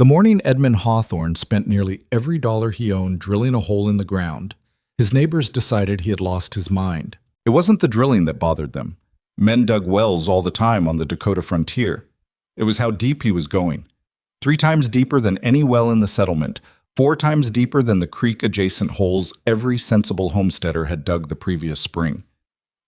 The morning Edmund Hawthorne spent nearly every dollar he owned drilling a hole in the ground, his neighbors decided he had lost his mind. It wasn't the drilling that bothered them. Men dug wells all the time on the Dakota frontier. It was how deep he was going. 3 times deeper than any well in the settlement, 4 times deeper than the creek-adjacent holes every sensible homesteader had dug the previous spring.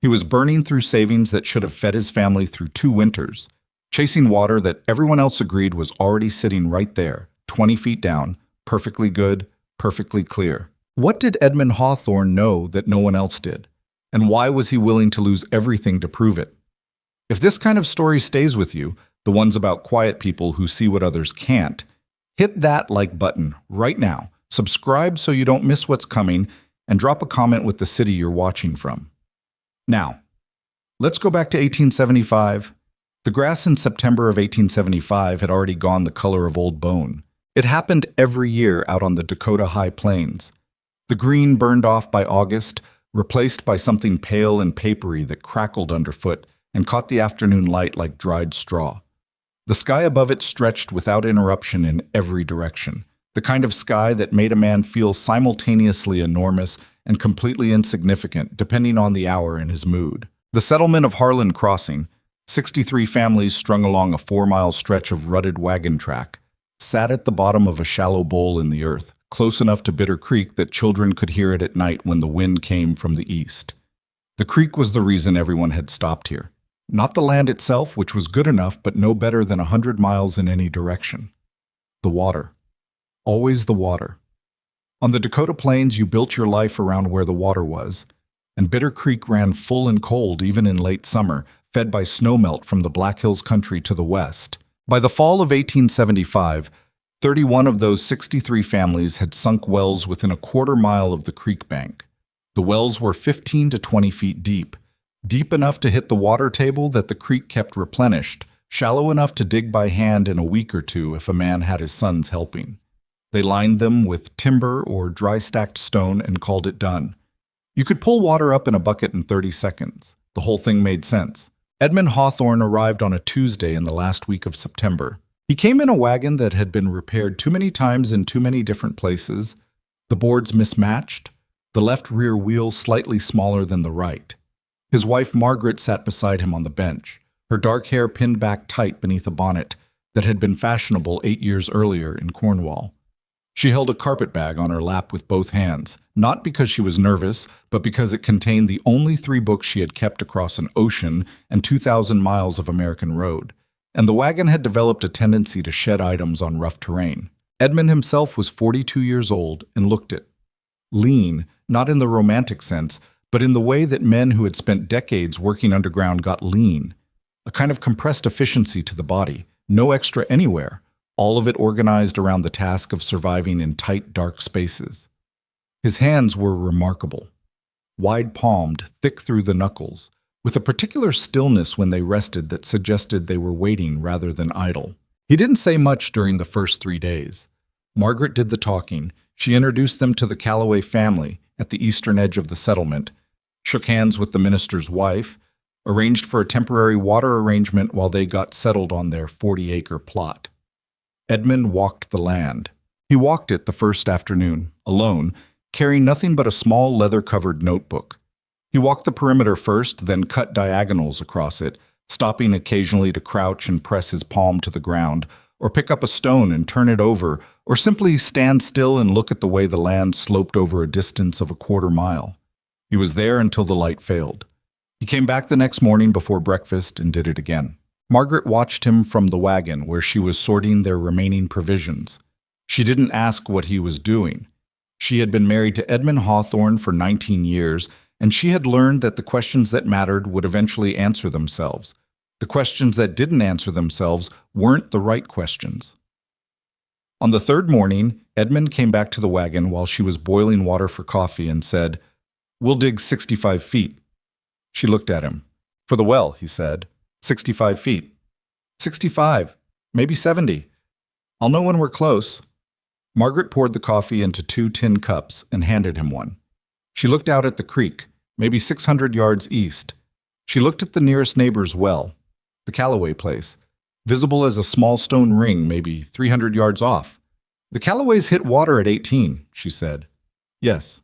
He was burning through savings that should have fed his family through 2 winters, chasing water that everyone else agreed was already sitting right there, 20 feet down, perfectly good, perfectly clear. What did Edmund Hawthorne know that no one else did? And why was he willing to lose everything to prove it? If this kind of story stays with you, the ones about quiet people who see what others can't, hit that like button right now, subscribe so you don't miss what's coming, and drop a comment with the city you're watching from. Now, let's go back to 1875. The grass in September of 1875 had already gone the color of old bone. It happened every year out on the Dakota High Plains. The green burned off by August, replaced by something pale and papery that crackled underfoot and caught the afternoon light like dried straw. The sky above it stretched without interruption in every direction, the kind of sky that made a man feel simultaneously enormous and completely insignificant depending on the hour and his mood. The settlement of Harlan Crossing, 63 families strung along a 4-mile stretch of rutted wagon track, sat at the bottom of a shallow bowl in the earth, close enough to Bitter Creek that children could hear it at night when the wind came from the east. The creek was the reason everyone had stopped here. Not the land itself, which was good enough but no better than 100 miles in any direction. The water. Always the water. On the Dakota Plains, you built your life around where the water was, and Bitter Creek ran full and cold even in late summer, fed by snowmelt from the Black Hills country to the west. By the fall of 1875, 31 of those 63 families had sunk wells within a quarter mile of the creek bank. The wells were 15 to 20 feet deep, deep enough to hit the water table that the creek kept replenished, shallow enough to dig by hand in a week or 2 if a man had his sons helping. They lined them with timber or dry-stacked stone and called it done. You could pull water up in a bucket in 30 seconds. The whole thing made sense. Edmund Hawthorne arrived on a Tuesday in the last week of September. He came in a wagon that had been repaired too many times in too many different places, the boards mismatched, the left rear wheel slightly smaller than the right. His wife Margaret sat beside him on the bench, her dark hair pinned back tight beneath a bonnet that had been fashionable 8 years earlier in Cornwall. She held a carpet bag on her lap with both hands, not because she was nervous, but because it contained the only 3 books she had kept across an ocean and 2,000 miles of American road, and the wagon had developed a tendency to shed items on rough terrain. Edmund himself was 42 years old and looked it. Lean, not in the romantic sense, but in the way that men who had spent decades working underground got lean, a kind of compressed efficiency to the body, no extra anywhere, all of it organized around the task of surviving in tight, dark spaces. His hands were remarkable, wide-palmed, thick through the knuckles, with a particular stillness when they rested that suggested they were waiting rather than idle. He didn't say much during the first 3 days. Margaret did the talking. She introduced them to the Calloway family at the eastern edge of the settlement, shook hands with the minister's wife, arranged for a temporary water arrangement while they got settled on their 40-acre plot. Edmund walked the land. He walked it the first afternoon, alone, carrying nothing but a small leather-covered notebook. He walked the perimeter first, then cut diagonals across it, stopping occasionally to crouch and press his palm to the ground, or pick up a stone and turn it over, or simply stand still and look at the way the land sloped over a distance of a quarter mile. He was there until the light failed. He came back the next morning before breakfast and did it again. Margaret watched him from the wagon where she was sorting their remaining provisions. She didn't ask what he was doing. She had been married to Edmund Hawthorne for 19 years, and she had learned that the questions that mattered would eventually answer themselves. The questions that didn't answer themselves weren't the right questions. On the 3rd morning, Edmund came back to the wagon while she was boiling water for coffee and said, "We'll dig 65 feet. She looked at him. "For the well," he said. 65 feet. 65, maybe 70. I'll know when we're close. Margaret poured the coffee into 2 tin cups and handed him one. She looked out at the creek, maybe 600 yards east. She looked at the nearest neighbor's well, the Calloway place. visible as a small stone ring maybe 300 yards off. The Callaways hit water at 18, she said. Yes.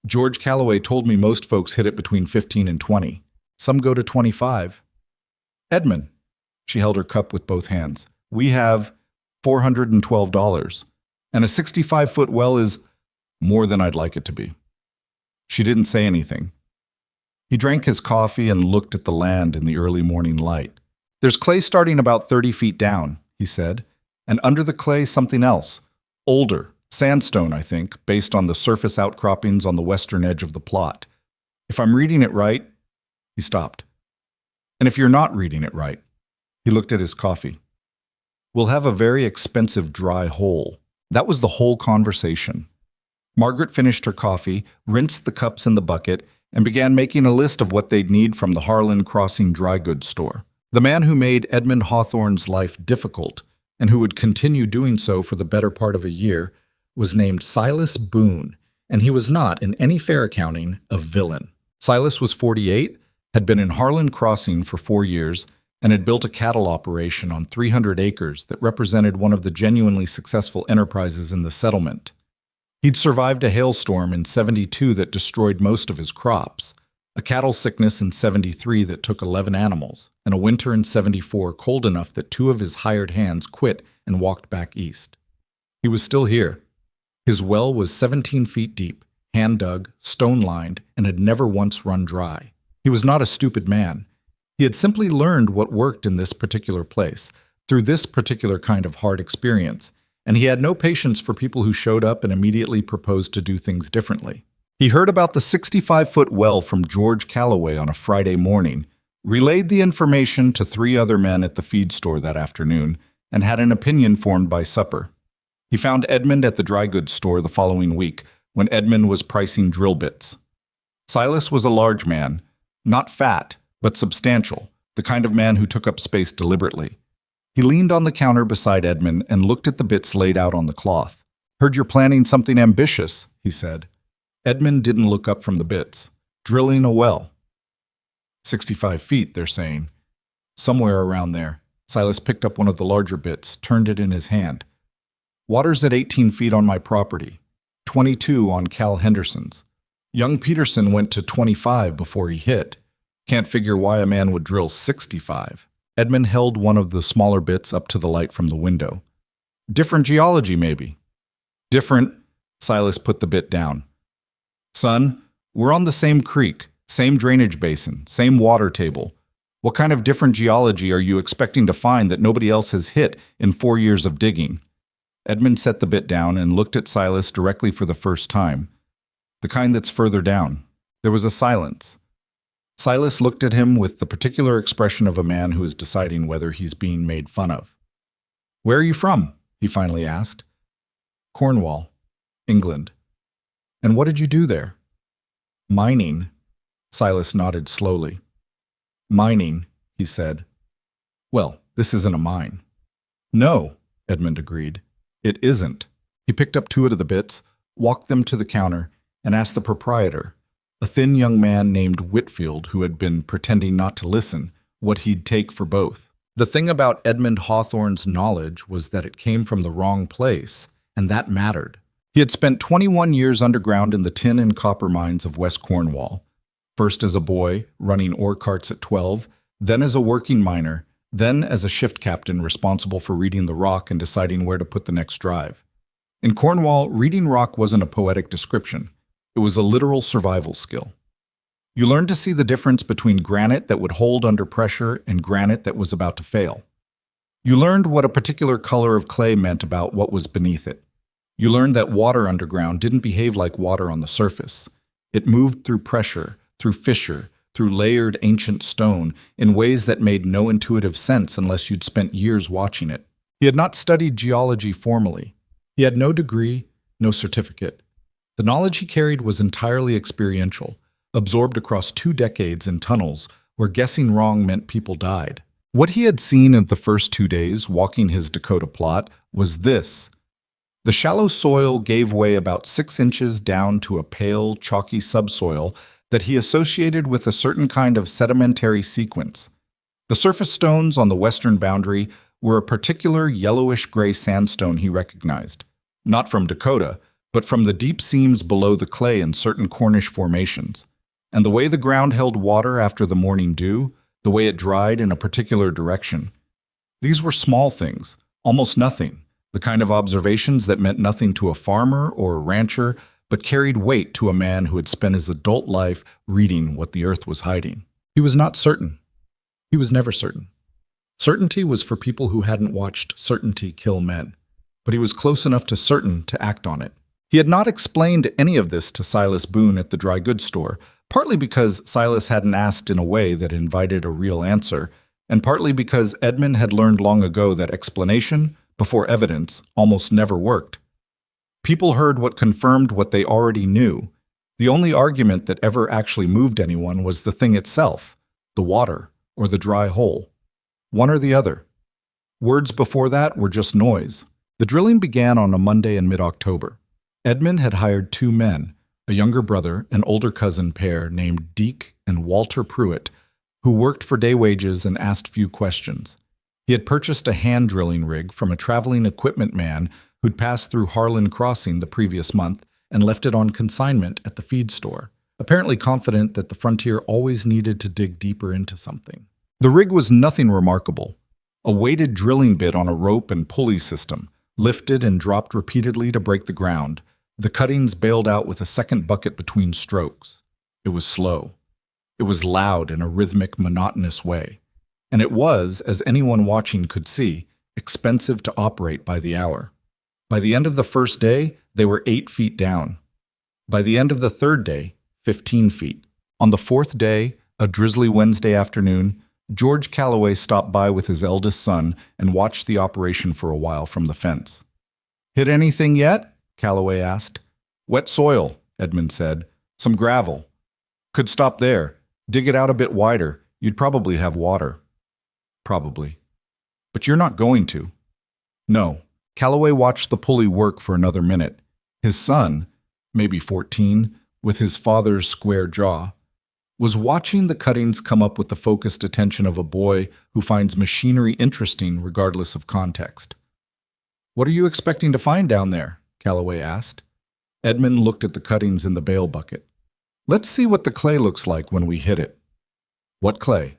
George Callaway told me most folks hit it between 15 and 20. Some go to 25. Edmund, she held her cup with both hands, we have $412, and a 65-foot well is more than I'd like it to be. She didn't say anything. He drank his coffee and looked at the land in the early morning light. There's clay starting about 30 feet down, he said, and under the clay something else, older, sandstone, I think, based on the surface outcroppings on the western edge of the plot. If I'm reading it right, he stopped. And if you're not reading it right, he looked at his coffee. We'll have a very expensive dry hole. That was the whole conversation. Margaret finished her coffee, rinsed the cups in the bucket, and began making a list of what they'd need from the Harlan Crossing dry goods store. The man who made Edmund Hawthorne's life difficult, and who would continue doing so for the better part of a year, was named Silas Boone, and he was not, in any fair accounting, a villain. Silas was 48, had been in Harlan Crossing for 4 years, and had built a cattle operation on 300 acres that represented one of the genuinely successful enterprises in the settlement. He'd survived a hailstorm in '72 that destroyed most of his crops, a cattle sickness in '73 that took 11 animals, and a winter in '74 cold enough that 2 of his hired hands quit and walked back east. He was still here. His well was 17 feet deep, hand-dug, stone-lined, and had never once run dry. He was not a stupid man. He had simply learned what worked in this particular place, through this particular kind of hard experience, and he had no patience for people who showed up and immediately proposed to do things differently. He heard about the 65-foot well from George Callaway on a Friday morning, relayed the information to 3 other men at the feed store that afternoon, and had an opinion formed by supper. He found Edmund at the dry goods store the following week, when Edmund was pricing drill bits. Silas was a large man, not fat, but substantial, the kind of man who took up space deliberately. He leaned on the counter beside Edmund and looked at the bits laid out on the cloth. "Heard you're planning something ambitious," he said. Edmund didn't look up from the bits. "Drilling a well." 65 feet, they're saying. Somewhere around there. Silas picked up one of the larger bits, turned it in his hand. "Water's at 18 feet on my property, 22 on Cal Henderson's. Young Peterson went to 25 before he hit. Can't figure why a man would drill 65. Edmund held one of the smaller bits up to the light from the window. "Different geology, maybe." "Different," Silas put the bit down. "Son, we're on the same creek, same drainage basin, same water table. What kind of different geology are you expecting to find that nobody else has hit in 4 years of digging?" Edmund set the bit down and looked at Silas directly for the first time. "The kind that's further down." There was a silence. Silas looked at him with the particular expression of a man who is deciding whether he's being made fun of. "Where are you from?" he finally asked. "Cornwall, England." "And what did you do there?" "Mining." Silas nodded slowly. "Mining," he said. "Well, this isn't a mine." "No," Edmund agreed. "It isn't." He picked up 2 of the bits, walked them to the counter, and asked the proprietor, a thin young man named Whitfield who had been pretending not to listen, what he'd take for both. The thing about Edmund Hawthorne's knowledge was that it came from the wrong place, and that mattered. He had spent 21 years underground in the tin and copper mines of West Cornwall, first as a boy, running ore carts at 12, then as a working miner, then as a shift captain responsible for reading the rock and deciding where to put the next drive. In Cornwall, reading rock wasn't a poetic description. It was a literal survival skill. You learned to see the difference between granite that would hold under pressure and granite that was about to fail. You learned what a particular color of clay meant about what was beneath it. You learned that water underground didn't behave like water on the surface. It moved through pressure, through fissure, through layered ancient stone in ways that made no intuitive sense unless you'd spent years watching it. He had not studied geology formally. He had no degree, no certificate. The knowledge he carried was entirely experiential, absorbed across 2 decades in tunnels where guessing wrong meant people died. What he had seen in the first 2 days walking his Dakota plot was this. The shallow soil gave way about 6 inches down to a pale, chalky subsoil that he associated with a certain kind of sedimentary sequence. The surface stones on the western boundary were a particular yellowish-gray sandstone he recognized, not from Dakota, but from the deep seams below the clay in certain Cornish formations. And the way the ground held water after the morning dew, the way it dried in a particular direction. These were small things, almost nothing, the kind of observations that meant nothing to a farmer or a rancher, but carried weight to a man who had spent his adult life reading what the earth was hiding. He was not certain. He was never certain. Certainty was for people who hadn't watched certainty kill men, but he was close enough to certain to act on it. He had not explained any of this to Silas Boone at the dry goods store, partly because Silas hadn't asked in a way that invited a real answer, and partly because Edmund had learned long ago that explanation, before evidence, almost never worked. People heard what confirmed what they already knew. The only argument that ever actually moved anyone was the thing itself, the water, or the dry hole. One or the other. Words before that were just noise. The drilling began on a Monday in mid-October. Edmund had hired 2 men, a younger brother and older cousin pair named Deke and Walter Pruitt, who worked for day wages and asked few questions. He had purchased a hand drilling rig from a traveling equipment man who'd passed through Harlan Crossing the previous month and left it on consignment at the feed store, apparently confident that the frontier always needed to dig deeper into something. The rig was nothing remarkable. A weighted drilling bit on a rope and pulley system, lifted and dropped repeatedly to break the ground, the cuttings bailed out with a second bucket between strokes. It was slow. It was loud in a rhythmic, monotonous way. And it was, as anyone watching could see, expensive to operate by the hour. By the end of the first day, they were 8 feet down. By the end of the third day, 15 feet. On the fourth day, a drizzly Wednesday afternoon, George Calloway stopped by with his eldest son and watched the operation for a while from the fence. "Hit anything yet?" Calloway asked. "Wet soil," Edmund said. "Some gravel. Could stop there. Dig it out a bit wider. You'd probably have water." "Probably. But you're not going to." "No." Calloway watched the pulley work for another minute. His son, maybe 14, with his father's square jaw, was watching the cuttings come up with the focused attention of a boy who finds machinery interesting regardless of context. "What are you expecting to find down there?" Calloway asked. Edmund looked at the cuttings in the bale bucket. "Let's see what the clay looks like when we hit it." "What clay?"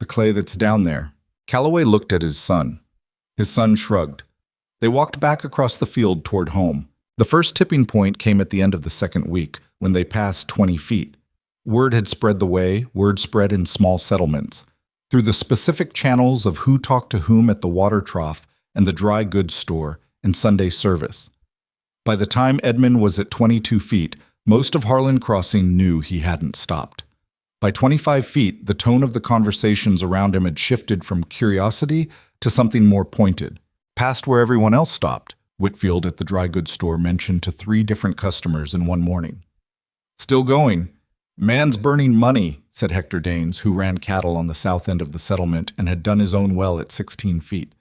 "The clay that's down there." Calloway looked at his son. His son shrugged. They walked back across the field toward home. The first tipping point came at the end of the second week, when they passed 20 feet. Word had spread the way, word spread in small settlements, through the specific channels of who talked to whom at the water trough and the dry goods store and Sunday service. By the time Edmund was at 22 feet, most of Harlan Crossing knew he hadn't stopped. By 25 feet, the tone of the conversations around him had shifted from curiosity to something more pointed. Past where everyone else stopped, Whitfield at the dry goods store mentioned to 3 different customers in one morning. "Still going. Man's burning money," said Hector Danes, who ran cattle on the south end of the settlement and had done his own well at 16 feet.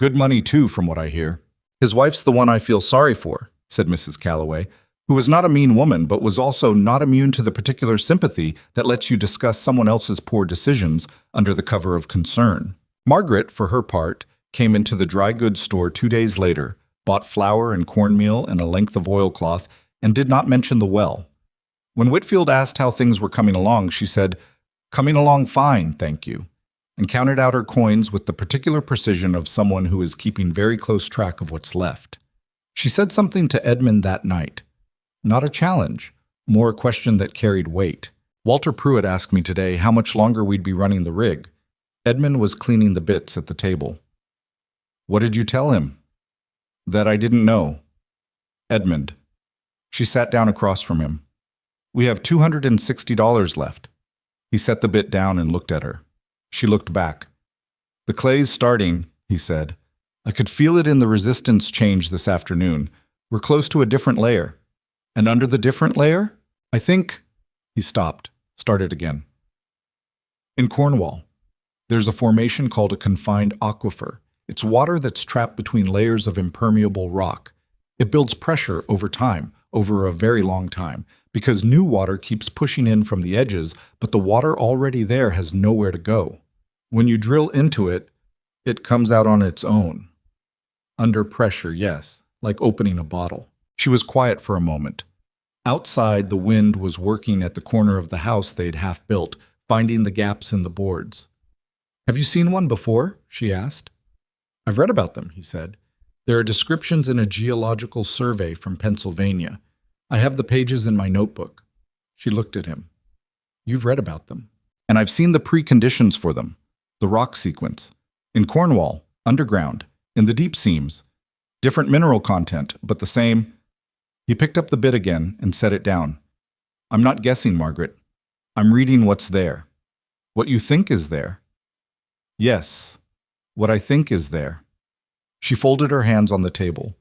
"Good money, too, from what I hear." "His wife's the one I feel sorry for," said Mrs. Calloway, who was not a mean woman but was also not immune to the particular sympathy that lets you discuss someone else's poor decisions under the cover of concern. Margaret, for her part, came into the dry goods store 2 days later, bought flour and cornmeal and a length of oilcloth, and did not mention the well. When Whitfield asked how things were coming along, she said, "Coming along fine, thank you," and counted out her coins with the particular precision of someone who is keeping very close track of what's left. She said something to Edmund that night. Not a challenge, more a question that carried weight. "Walter Pruitt asked me today how much longer we'd be running the rig." Edmund was cleaning the bits at the table. "What did you tell him?" "That I didn't know." "Edmund." She sat down across from him. "We have $260 left." He set the bit down and looked at her. She looked back. "The clay's starting," he said. "I could feel it in the resistance change this afternoon. We're close to a different layer. And under the different layer, I think—" He stopped, started again. "In Cornwall, there's a formation called a confined aquifer. It's water that's trapped between layers of impermeable rock. It builds pressure over time, over a very long time, because new water keeps pushing in from the edges, but the water already there has nowhere to go. When you drill into it, it comes out on its own. Under pressure, yes, like opening a bottle. She was quiet for a moment. Outside, the wind was working at the corner of the house they'd half built, finding the gaps in the boards. "Have you seen one before?" she asked. "I've read about them," he said. "There are descriptions in a geological survey from Pennsylvania. I have the pages in my notebook." She looked at him. "You've read about them." "And I've seen the preconditions for them. The rock sequence. In Cornwall, underground, in the deep seams. Different mineral content, but the same." He picked up the bit again and set it down. "I'm not guessing, Margaret. I'm reading what's there. What you think is there." "Yes, what I think is there." She folded her hands on the table.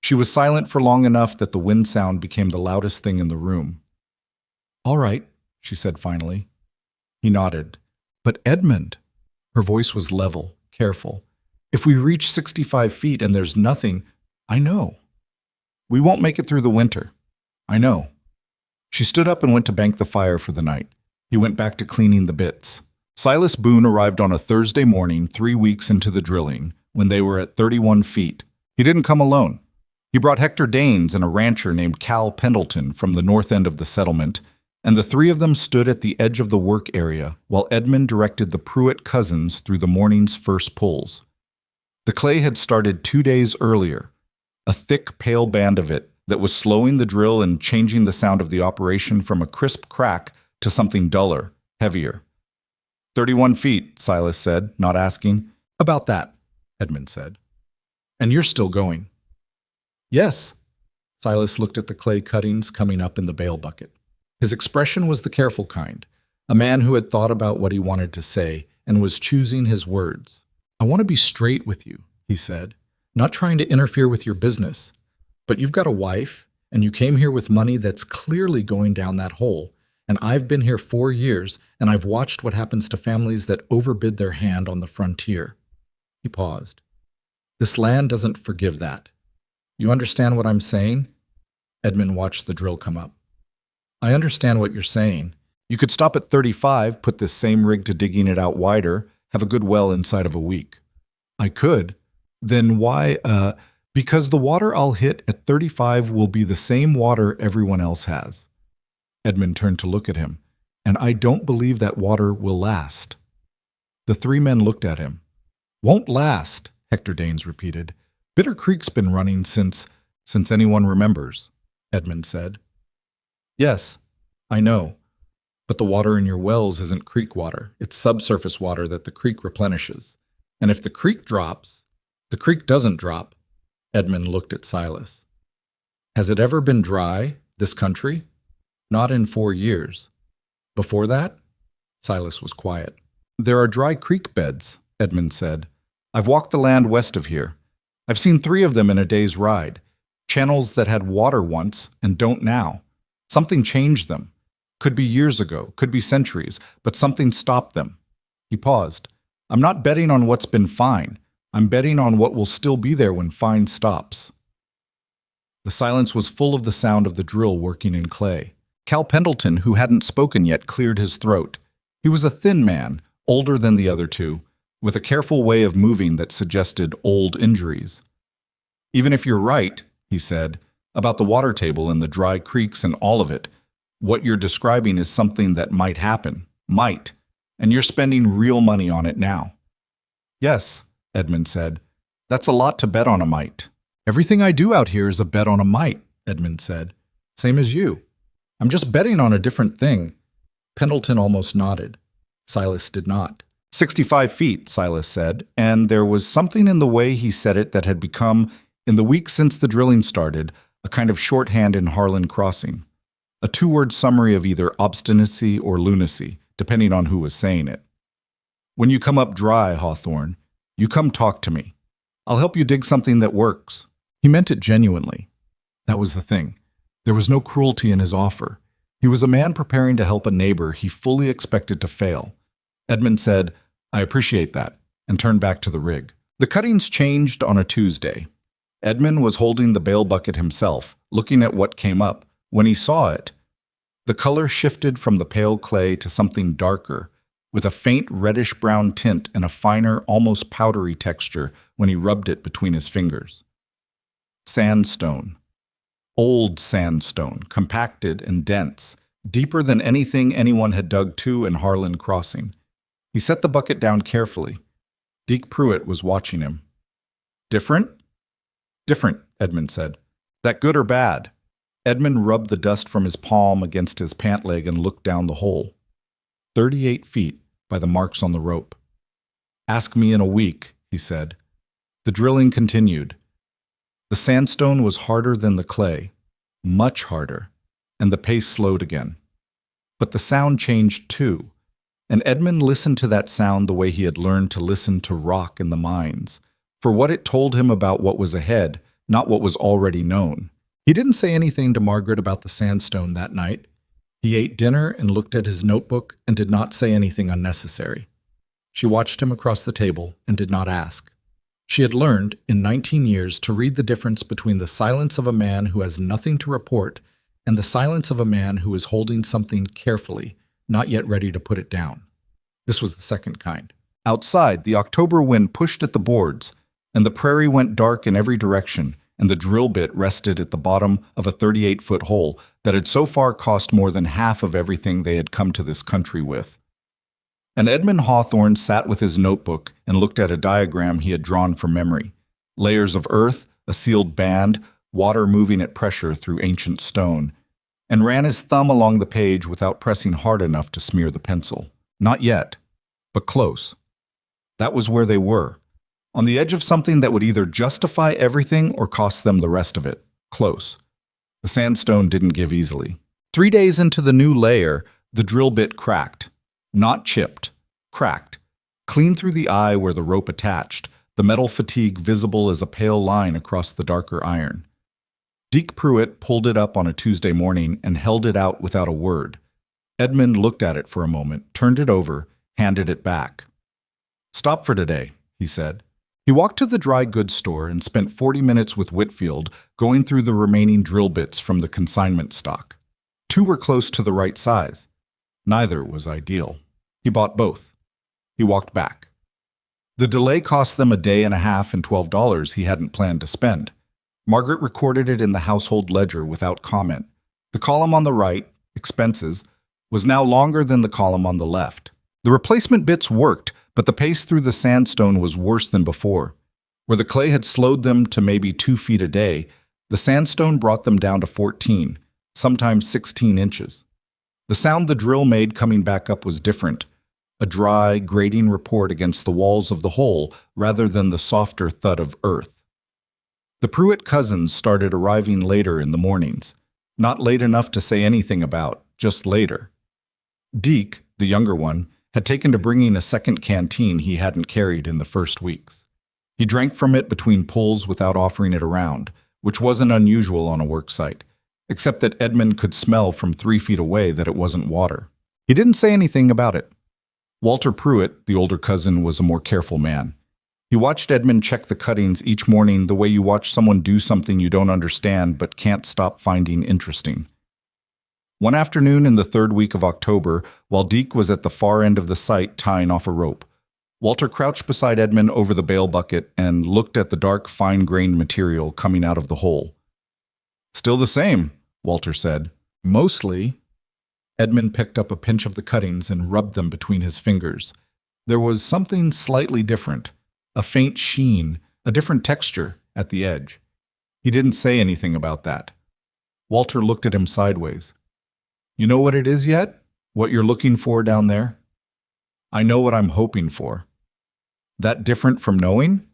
She was silent for long enough that the wind sound became the loudest thing in the room. "All right," she said finally. He nodded. "But Edmund," her voice was level, careful, "if we reach 65 feet and there's nothing, I know. We won't make it through the winter. I know." She stood up and went to bank the fire for the night. He went back to cleaning the bits. Silas Boone arrived on a Thursday morning 3 weeks into the drilling, when they were at 31 feet. He didn't come alone. He brought Hector Danes and a rancher named Cal Pendleton from the north end of the settlement, and the three of them stood at the edge of the work area while Edmund directed the Pruitt cousins through the morning's first pulls. The clay had started 2 days earlier, a thick, pale band of it that was slowing the drill and changing the sound of the operation from a crisp crack to something duller, heavier. 31 feet, Silas said, not asking. "About that," Edmund said. "And you're still going?" "Yes." Silas looked at the clay cuttings coming up in the bale bucket. His expression was the careful kind, a man who had thought about what he wanted to say and was choosing his words. "I want to be straight with you," he said, "not trying to interfere with your business. But you've got a wife, and you came here with money that's clearly going down that hole, and I've been here 4 years, and I've watched what happens to families that overbid their hand on the frontier." He paused. "This land doesn't forgive that. You understand what I'm saying?" Edmund watched the drill come up. "I understand what you're saying. You could stop at 35, put this same rig to digging it out wider, have a good well inside of a week." "I could. Then why, because the water I'll hit at 35 will be the same water everyone else has." Edmund turned to look at him. "And I don't believe that water will last." The three men looked at him. "Won't last," Hector Danes repeated. "Bitter Creek's been running since anyone remembers," Edmund said. "Yes, I know. But the water in your wells isn't creek water. It's subsurface water that the creek replenishes. And if the creek drops, the creek doesn't drop." Edmund looked at Silas. "Has it ever been dry, this country?" "Not in 4 years. Before that?" Silas was quiet. "There are dry creek beds," Edmund said. "I've walked the land west of here. I've seen 3 of them in a day's ride. Channels that had water once and don't now. Something changed them. Could be years ago, could be centuries, but something stopped them." He paused. "I'm not betting on what's been fine. I'm betting on what will still be there when fine stops." The silence was full of the sound of the drill working in clay. Cal Pendleton, who hadn't spoken yet, cleared his throat. He was a thin man, older than the other two, with a careful way of moving that suggested old injuries. "Even if you're right," he said, "about the water table and the dry creeks and all of it, what you're describing is something that might happen. Might. And you're spending real money on it now." "Yes," Edmund said. "That's a lot to bet on a might." "Everything I do out here is a bet on a might," Edmund said. "Same as you. I'm just betting on a different thing." Pendleton almost nodded. Silas did not. 65 feet, Silas said, and there was something in the way he said it that had become, in the weeks since the drilling started, a kind of shorthand in Harlan Crossing. A 2-word summary of either obstinacy or lunacy, depending on who was saying it. "When you come up dry, Hawthorne, you come talk to me. I'll help you dig something that works." He meant it genuinely. That was the thing. There was no cruelty in his offer. He was a man preparing to help a neighbor he fully expected to fail. Edmund said, "I appreciate that," and turned back to the rig. The cuttings changed on a Tuesday. Edmund was holding the bale bucket himself, looking at what came up. When he saw it, the color shifted from the pale clay to something darker, with a faint reddish-brown tint and a finer, almost powdery texture when he rubbed it between his fingers. Sandstone. Old sandstone, compacted and dense, deeper than anything anyone had dug to in Harlan Crossing. He set the bucket down carefully. Deke Pruitt was watching him. Different? Different, Edmund said. That good or bad? Edmund rubbed the dust from his palm against his pant leg and looked down the hole. 38 feet by the marks on the rope. Ask me in a week, he said. The drilling continued. The sandstone was harder than the clay, much harder, and the pace slowed again. But the sound changed too, and Edmund listened to that sound the way he had learned to listen to rock in the mines, for what it told him about what was ahead, not what was already known. He didn't say anything to Margaret about the sandstone that night. He ate dinner and looked at his notebook and did not say anything unnecessary. She watched him across the table and did not ask. She had learned, in 19 years, to read the difference between the silence of a man who has nothing to report and the silence of a man who is holding something carefully, not yet ready to put it down. This was the second kind. Outside, the October wind pushed at the boards, and the prairie went dark in every direction, and the drill bit rested at the bottom of a 38-foot hole that had so far cost more than half of everything they had come to this country with. And Edmund Hawthorne sat with his notebook and looked at a diagram he had drawn from memory. Layers of earth, a sealed band, water moving at pressure through ancient stone, and ran his thumb along the page without pressing hard enough to smear the pencil. Not yet, but close. That was where they were, on the edge of something that would either justify everything or cost them the rest of it. Close. The sandstone didn't give easily. 3 days into the new layer, the drill bit cracked. Not chipped, cracked, clean through the eye where the rope attached, the metal fatigue visible as a pale line across the darker iron. Deke Pruitt pulled it up on a Tuesday morning and held it out without a word. Edmund looked at it for a moment, turned it over, handed it back. Stop for today, he said. He walked to the dry goods store and spent 40 minutes with Whitfield going through the remaining drill bits from the consignment stock. 2 were close to the right size. Neither was ideal. He bought both. He walked back. The delay cost them a day and a half and $12 he hadn't planned to spend. Margaret recorded it in the household ledger without comment. The column on the right, expenses, was now longer than the column on the left. The replacement bits worked, but the pace through the sandstone was worse than before. Where the clay had slowed them to maybe 2 feet a day, the sandstone brought them down to 14, sometimes 16 inches. The sound the drill made coming back up was different, a dry, grating report against the walls of the hole rather than the softer thud of earth. The Pruitt cousins started arriving later in the mornings, not late enough to say anything about, just later. Deke, the younger one, had taken to bringing a second canteen he hadn't carried in the first weeks. He drank from it between pulls without offering it around, which wasn't unusual on a work site, except that Edmund could smell from 3 feet away that it wasn't water. He didn't say anything about it. Walter Pruitt, the older cousin, was a more careful man. He watched Edmund check the cuttings each morning the way you watch someone do something you don't understand but can't stop finding interesting. One afternoon in the 3rd week of October, while Deke was at the far end of the site tying off a rope, Walter crouched beside Edmund over the bale bucket and looked at the dark, fine-grained material coming out of the hole. Still the same, Walter said. Mostly. Edmund picked up a pinch of the cuttings and rubbed them between his fingers. There was something slightly different, a faint sheen, a different texture at the edge. He didn't say anything about that. Walter looked at him sideways. You know what it is yet? What you're looking for down there? I know what I'm hoping for. That different from knowing?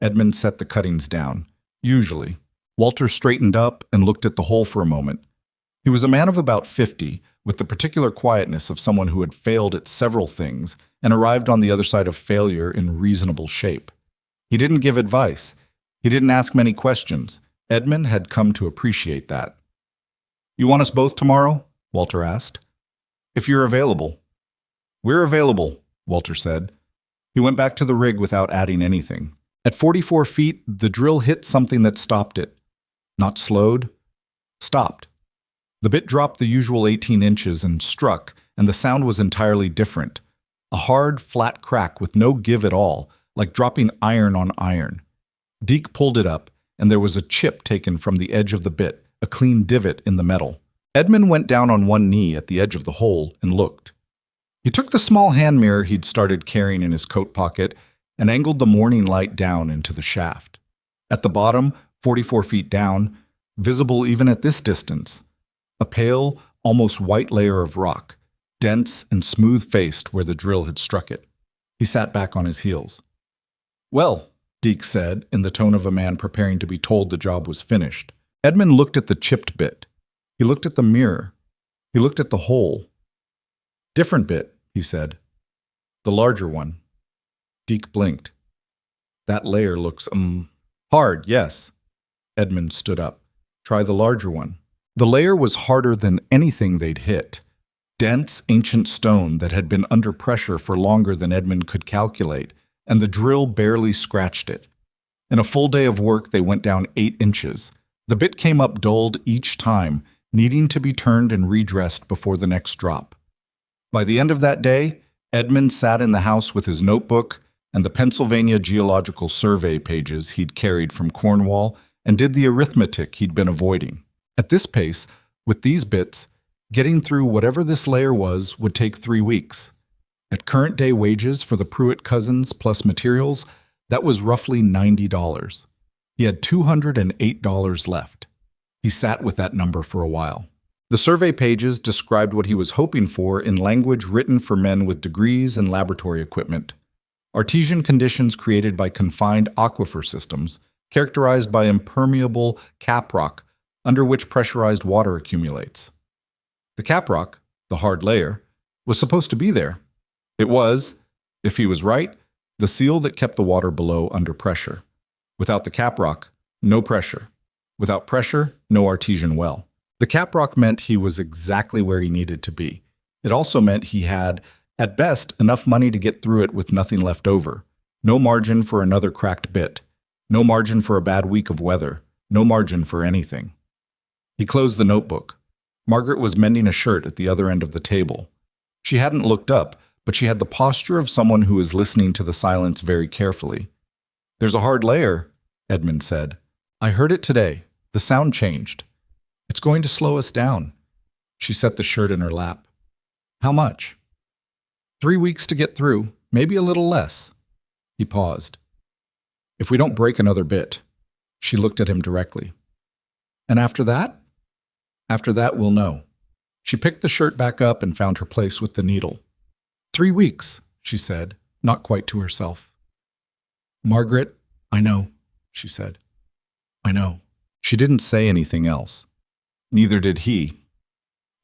Edmund set the cuttings down. Usually. Walter straightened up and looked at the hole for a moment. He was a man of about 50, with the particular quietness of someone who had failed at several things and arrived on the other side of failure in reasonable shape. He didn't give advice. He didn't ask many questions. Edmund had come to appreciate that. You want us both tomorrow? Walter asked. If you're available. We're available, Walter said. He went back to the rig without adding anything. At 44 feet, the drill hit something that stopped it. Not slowed, stopped. The bit dropped the usual 18 inches and struck, and the sound was entirely different. A hard, flat crack with no give at all, like dropping iron on iron. Deke pulled it up, and there was a chip taken from the edge of the bit, a clean divot in the metal. Edmund went down on one knee at the edge of the hole and looked. He took the small hand mirror he'd started carrying in his coat pocket and angled the morning light down into the shaft. At the bottom, 44 feet down, visible even at this distance, a pale, almost white layer of rock, dense and smooth-faced where the drill had struck it. He sat back on his heels. "Well," Deke said, in the tone of a man preparing to be told the job was finished. Edmund looked at the chipped bit. He looked at the mirror. He looked at the hole. "Different bit," he said. "The larger one." Deke blinked. "That layer looks, hard, yes." Edmund stood up. "Try the larger one." The layer was harder than anything they'd hit. Dense, ancient stone that had been under pressure for longer than Edmund could calculate, and the drill barely scratched it. In a full day of work, they went down 8 inches. The bit came up dulled each time, needing to be turned and redressed before the next drop. By the end of that day, Edmund sat in the house with his notebook and the Pennsylvania Geological Survey pages he'd carried from Cornwall and did the arithmetic he'd been avoiding. At this pace, with these bits, getting through whatever this layer was would take 3 weeks. At current day wages for the Pruitt cousins plus materials, that was roughly $90. He had $208 left. He sat with that number for a while. The survey pages described what he was hoping for in language written for men with degrees and laboratory equipment. Artesian conditions created by confined aquifer systems, characterized by impermeable caprock under which pressurized water accumulates. The caprock, the hard layer, was supposed to be there. It was, if he was right, the seal that kept the water below under pressure. Without the caprock, no pressure. Without pressure, no artesian well. The caprock meant he was exactly where he needed to be. It also meant he had, at best, enough money to get through it with nothing left over. No margin for another cracked bit. No margin for a bad week of weather. No margin for anything. He closed the notebook. Margaret was mending a shirt at the other end of the table. She hadn't looked up, but she had the posture of someone who is listening to the silence very carefully. "There's a hard layer," Edmund said. "I heard it today. The sound changed. It's going to slow us down." She set the shirt in her lap. "How much?" 3 weeks to get through, maybe a little less." He paused. "If we don't break another bit." She looked at him directly. "And after that?" "After that, we'll know." She picked the shirt back up and found her place with the needle. 3 weeks, she said, not quite to herself. "Margaret, I know," she said. "I know." She didn't say anything else. Neither did he.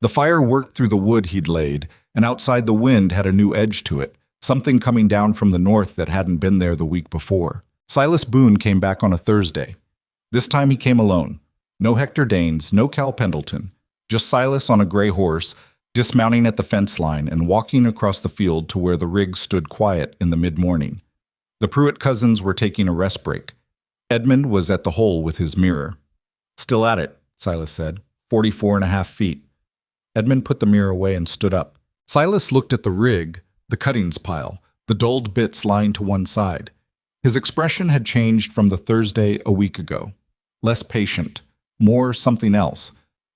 The fire worked through the wood he'd laid, and outside the wind had a new edge to it, something coming down from the north that hadn't been there the week before. Silas Boone came back on a Thursday. This time he came alone. No Hector Danes, no Cal Pendleton. Just Silas on a gray horse, dismounting at the fence line and walking across the field to where the rig stood quiet in the mid-morning. The Pruitt cousins were taking a rest break. Edmund was at the hole with his mirror. "Still at it," Silas said. 44.5 feet. Edmund put the mirror away and stood up. Silas looked at the rig, the cuttings pile, the dulled bits lying to one side. His expression had changed from the Thursday a week ago. Less patient, more something else.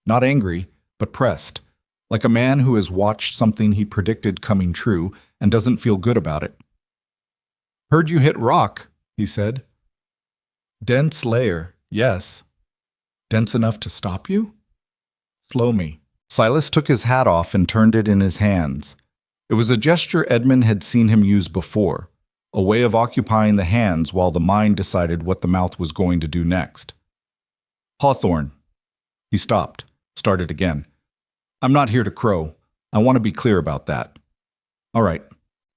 Not angry, but pressed, like a man who has watched something he predicted coming true and doesn't feel good about it. "Heard you hit rock," he said. "Dense layer, yes." "Dense enough to stop you?" "Slow me." Silas took his hat off and turned it in his hands. It was a gesture Edmund had seen him use before, a way of occupying the hands while the mind decided what the mouth was going to do next. "Hawthorne." He stopped, started again. "I'm not here to crow. I want to be clear about that." "All right.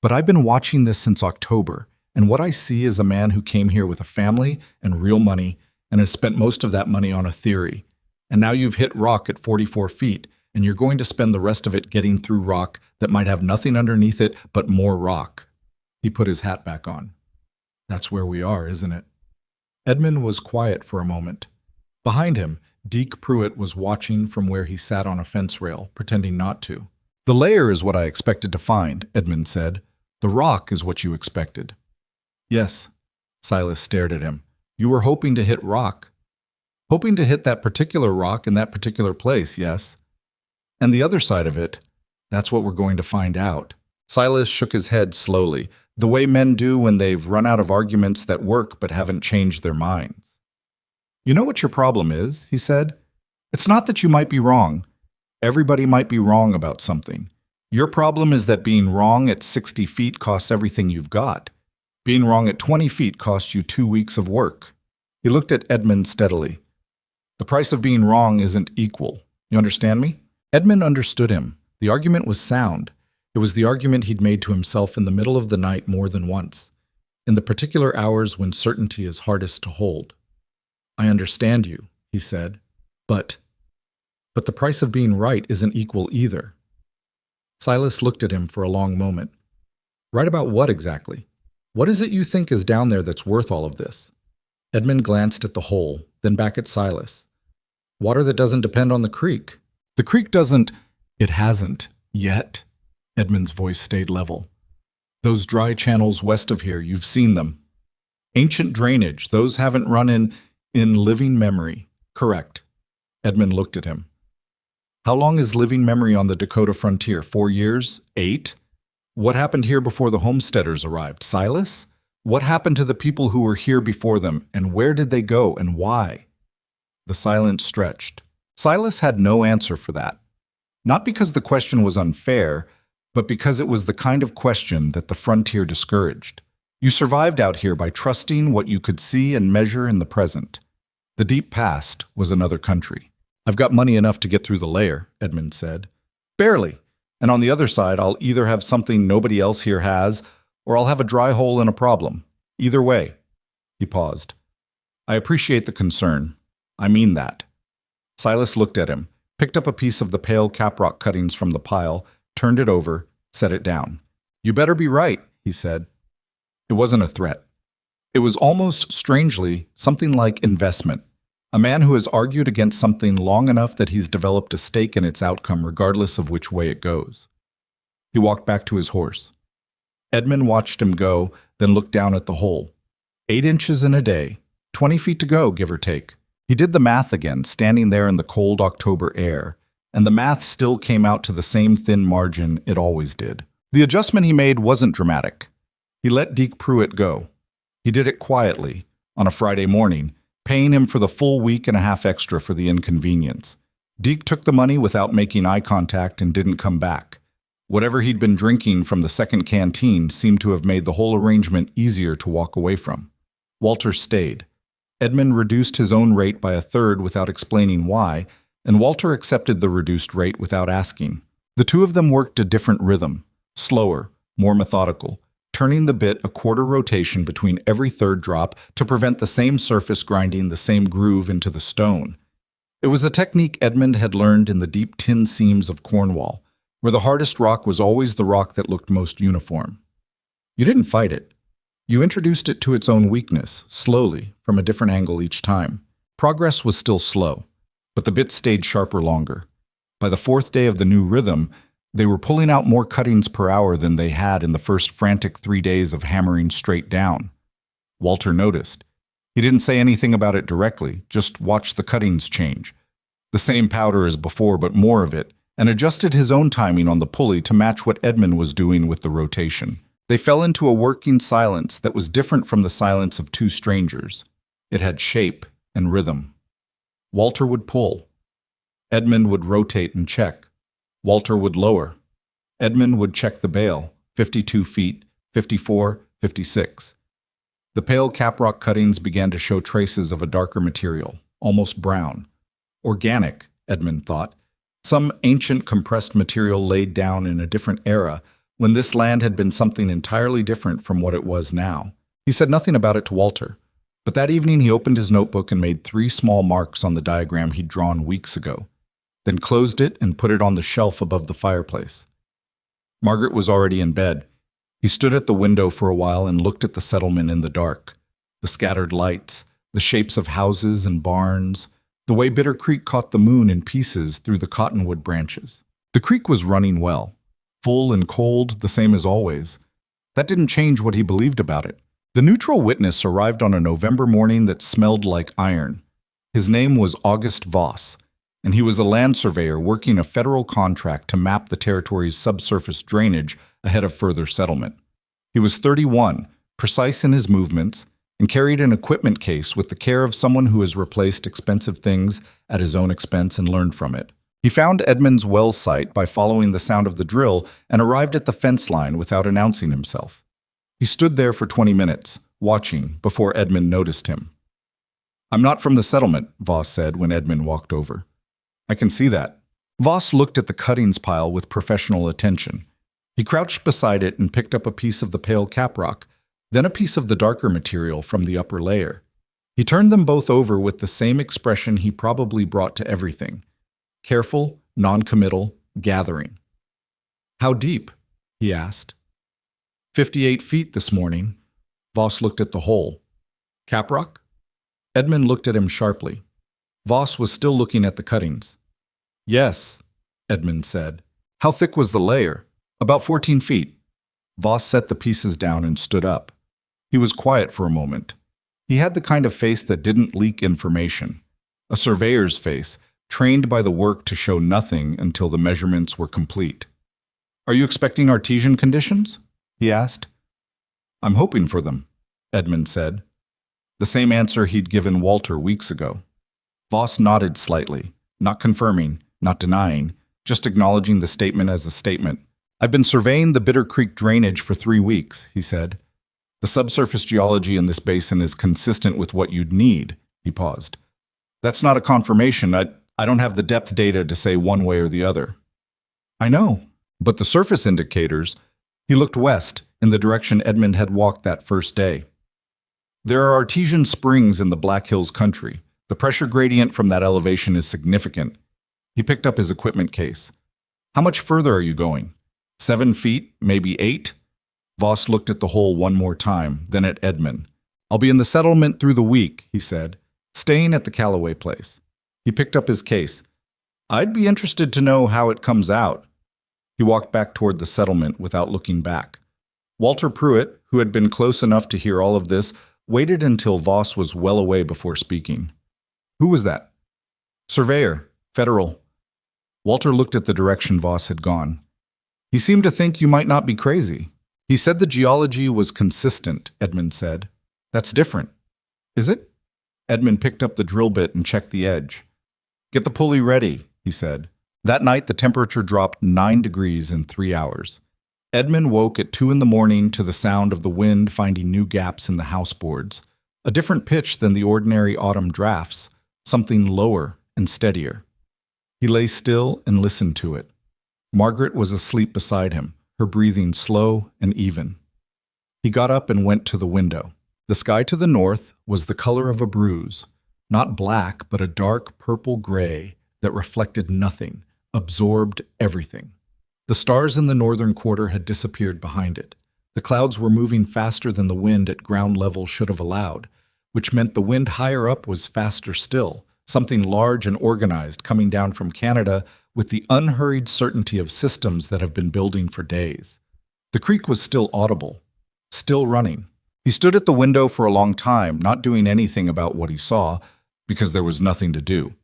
But I've been watching this since October, and what I see is a man who came here with a family and real money and has spent most of that money on a theory. And now you've hit rock at 44 feet, and you're going to spend the rest of it getting through rock that might have nothing underneath it but more rock." He put his hat back on. "That's where we are, isn't it?" Edmund was quiet for a moment. Behind him, Deke Pruitt was watching from where he sat on a fence rail, pretending not to. "The layer is what I expected to find," Edmund said. The rock is what you expected. Yes. Silas stared at him. You were hoping to hit rock. Hoping to hit that particular rock in that particular place, yes. And the other side of it, that's what we're going to find out. Silas shook his head slowly, the way men do when they've run out of arguments that work but haven't changed their minds. You know what your problem is, he said. It's not that you might be wrong. Everybody might be wrong about something. Your problem is that being wrong at 60 feet costs everything you've got. Being wrong at 20 feet costs you 2 weeks of work. He looked at Edmund steadily. The price of being wrong isn't equal. You understand me? Edmund understood him. The argument was sound. It was the argument he'd made to himself in the middle of the night more than once, in the particular hours when certainty is hardest to hold. I understand you, he said, but the price of being right isn't equal either. Silas looked at him for a long moment. Right about what exactly? What is it you think is down there that's worth all of this? Edmund glanced at the hole, then back at Silas. Water that doesn't depend on the creek. The creek doesn't. It hasn't. Yet. Edmund's voice stayed level. Those dry channels west of here, you've seen them. Ancient drainage, those haven't run in living memory. Correct. Edmund looked at him. How long is living memory on the Dakota frontier? 4 years? 8? What happened here before the homesteaders arrived? Silas? What happened to the people who were here before them, and where did they go, and why? The silence stretched. Silas had no answer for that. Not because the question was unfair, but because it was the kind of question that the frontier discouraged. You survived out here by trusting what you could see and measure in the present. The deep past was another country. I've got money enough to get through the layer, Edmund said. Barely. And on the other side, I'll either have something nobody else here has, or I'll have a dry hole and a problem. Either way. He paused. I appreciate the concern. I mean that. Silas looked at him, picked up a piece of the pale caprock cuttings from the pile, turned it over, set it down. You better be right, he said. It wasn't a threat. It was almost strangely something like investment. A man who has argued against something long enough that he's developed a stake in its outcome regardless of which way it goes. He walked back to his horse. Edmund watched him go, then looked down at the hole. 8 inches in a day, 20 feet to go, give or take. He did the math again, standing there in the cold October air, and the math still came out to the same thin margin it always did. The adjustment he made wasn't dramatic. He let Deke Pruitt go. He did it quietly, on a Friday morning, paying him for the full week and a half extra for the inconvenience. Deke took the money without making eye contact and didn't come back. Whatever he'd been drinking from the second canteen seemed to have made the whole arrangement easier to walk away from. Walter stayed. Edmund reduced his own rate by 1/3 without explaining why, and Walter accepted the reduced rate without asking. The two of them worked a different rhythm, slower, more methodical, turning the bit a quarter rotation between every third drop to prevent the same surface grinding the same groove into the stone. It was a technique Edmund had learned in the deep tin seams of Cornwall, where the hardest rock was always the rock that looked most uniform. You didn't fight it. You introduced it to its own weakness, slowly, from a different angle each time. Progress was still slow, but the bit stayed sharper longer. By the 4th day of the new rhythm, they were pulling out more cuttings per hour than they had in the first frantic 3 days of hammering straight down. Walter noticed. He didn't say anything about it directly, just watched the cuttings change. The same powder as before, but more of it, and adjusted his own timing on the pulley to match what Edmund was doing with the rotation. They fell into a working silence that was different from the silence of two strangers. It had shape and rhythm. Walter would pull. Edmund would rotate and check. Walter would lower. Edmund would check the bale, 52 feet, 54, 56. The pale caprock cuttings began to show traces of a darker material, almost brown. Organic, Edmund thought. Some ancient compressed material laid down in a different era, when this land had been something entirely different from what it was now. He said nothing about it to Walter, but that evening he opened his notebook and made 3 small marks on the diagram he'd drawn weeks ago, then closed it and put it on the shelf above the fireplace. Margaret was already in bed. He stood at the window for a while and looked at the settlement in the dark, the scattered lights, the shapes of houses and barns, the way Bitter Creek caught the moon in pieces through the cottonwood branches. The creek was running well, full and cold, the same as always. That didn't change what he believed about it. The neutral witness arrived on a November morning that smelled like iron. His name was August Voss, and he was a land surveyor working a federal contract to map the territory's subsurface drainage ahead of further settlement. He was 31, precise in his movements, and carried an equipment case with the care of someone who has replaced expensive things at his own expense and learned from it. He found Edmund's well site by following the sound of the drill and arrived at the fence line without announcing himself. He stood there for 20 minutes, watching, before Edmund noticed him. "I'm not from the settlement," Voss said when Edmund walked over. "I can see that." Voss looked at the cuttings pile with professional attention. He crouched beside it and picked up a piece of the pale caprock, then a piece of the darker material from the upper layer. He turned them both over with the same expression he probably brought to everything: careful, non-committal, gathering. "How deep?" he asked. 58 feet this morning." Voss looked at the hole. "Caprock?" Edmund looked at him sharply. Voss was still looking at the cuttings. "Yes," Edmund said. "How thick was the layer?" "About 14 feet." Voss set the pieces down and stood up. He was quiet for a moment. He had the kind of face that didn't leak information. A surveyor's face, trained by the work to show nothing until the measurements were complete. "Are you expecting artesian conditions?" he asked. "I'm hoping for them," Edmund said. The same answer he'd given Walter weeks ago. Voss nodded slightly, not confirming, not denying, just acknowledging the statement as a statement. "I've been surveying the Bitter Creek drainage for 3 weeks," he said. "The subsurface geology in this basin is consistent with what you'd need," he paused. "That's not a confirmation. I don't have the depth data to say one way or the other." "I know, but the surface indicators—" He looked west, in the direction Edmund had walked that first day. "There are artesian springs in the Black Hills country. The pressure gradient from that elevation is significant." He picked up his equipment case. "How much further are you going? 7 feet, maybe 8? Voss looked at the hole one more time, then at Edmund. "I'll be in the settlement through the week," he said, "staying at the Callaway place." He picked up his case. "I'd be interested to know how it comes out." He walked back toward the settlement without looking back. Walter Pruitt, who had been close enough to hear all of this, waited until Voss was well away before speaking. "Who was that?" "Surveyor, federal." Walter looked at the direction Voss had gone. "He seemed to think you might not be crazy." "He said the geology was consistent," Edmund said. "That's different." "Is it?" Edmund picked up the drill bit and checked the edge. "Get the pulley ready," he said. That night, the temperature dropped 9 degrees in 3 hours. Edmund woke at 2 in the morning to the sound of the wind finding new gaps in the houseboards, a different pitch than the ordinary autumn drafts, something lower and steadier. He lay still and listened to it. Margaret was asleep beside him, her breathing slow and even. He got up and went to the window. The sky to the north was the color of a bruise, not black but a dark purple-gray that reflected nothing, absorbed everything. The stars in the northern quarter had disappeared behind it. The clouds were moving faster than the wind at ground level should have allowed, which meant the wind higher up was faster still, something large and organized coming down from Canada with the unhurried certainty of systems that have been building for days. The creek was still audible, still running. He stood at the window for a long time, not doing anything about what he saw, because there was nothing to do.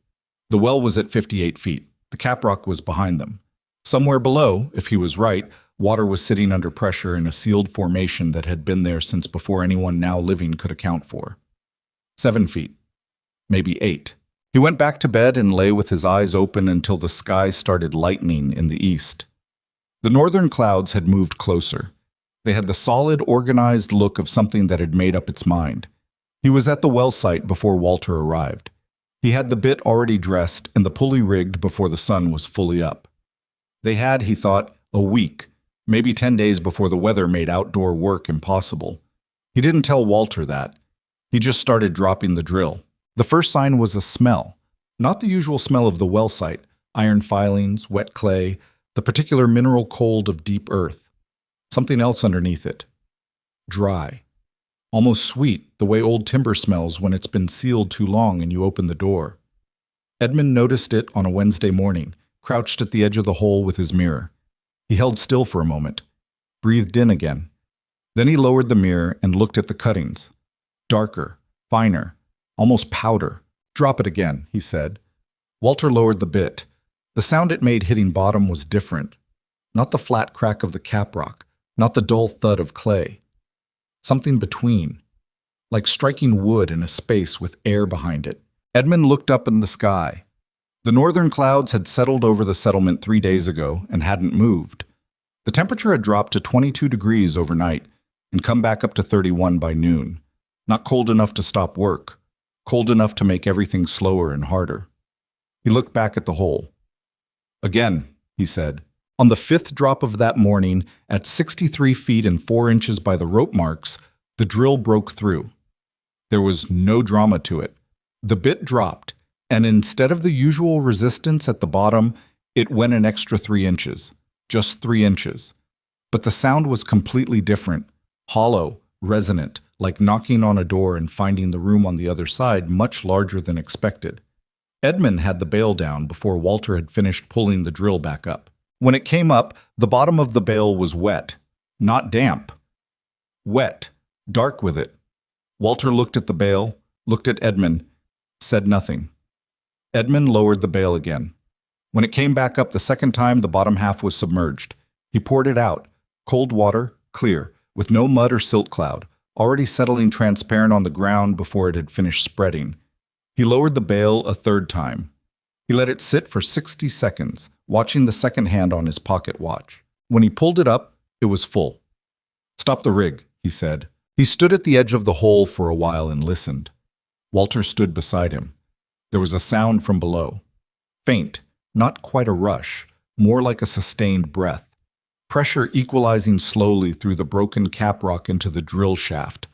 The well was at 58 feet. The caprock was behind them. Somewhere below, if he was right, water was sitting under pressure in a sealed formation that had been there since before anyone now living could account for. 7 feet. Maybe 8. He went back to bed and lay with his eyes open until the sky started lightening in the east. The northern clouds had moved closer. They had the solid, organized look of something that had made up its mind. He was at the well site before Walter arrived. He had the bit already dressed and the pulley rigged before the sun was fully up. They had, he thought, a week, maybe 10 days before the weather made outdoor work impossible. He didn't tell Walter that. He just started dropping the drill. The first sign was a smell, not the usual smell of the well site, iron filings, wet clay, the particular mineral cold of deep earth. Something else underneath it. Dry. Almost sweet, the way old timber smells when it's been sealed too long and you open the door. Edmund noticed it on a Wednesday morning, crouched at the edge of the hole with his mirror. He held still for a moment, breathed in again. Then he lowered the mirror and looked at the cuttings. Darker, finer, almost powder. "Drop it again," he said. Walter lowered the bit. The sound it made hitting bottom was different. Not the flat crack of the caprock, not the dull thud of clay. Something between, like striking wood in a space with air behind it. Edmund looked up in the sky. The northern clouds had settled over the settlement 3 days ago and hadn't moved. The temperature had dropped to 22 degrees overnight and come back up to 31 by noon. Not cold enough to stop work, cold enough to make everything slower and harder. He looked back at the hole. "Again," he said. On the 5th drop of that morning, at 63 feet and 4 inches by the rope marks, the drill broke through. There was no drama to it. The bit dropped, and instead of the usual resistance at the bottom, it went an extra 3 inches. Just 3 inches. But the sound was completely different. Hollow, resonant, like knocking on a door and finding the room on the other side much larger than expected. Edmund had the bale down before Walter had finished pulling the drill back up. When it came up, the bottom of the bale was wet. Not damp. Wet. Dark with it. Walter looked at the bale, looked at Edmund, said nothing. Edmund lowered the bale again. When it came back up the second time, the bottom half was submerged. He poured it out. Cold water, clear, with no mud or silt cloud, already settling transparent on the ground before it had finished spreading. He lowered the bale a third time. He let it sit for 60 seconds, watching the second hand on his pocket watch. When he pulled it up, it was full. "Stop the rig," he said. He stood at the edge of the hole for a while and listened. Walter stood beside him. There was a sound from below. Faint, not quite a rush, more like a sustained breath. Pressure equalizing slowly through the broken caprock into the drill shaft.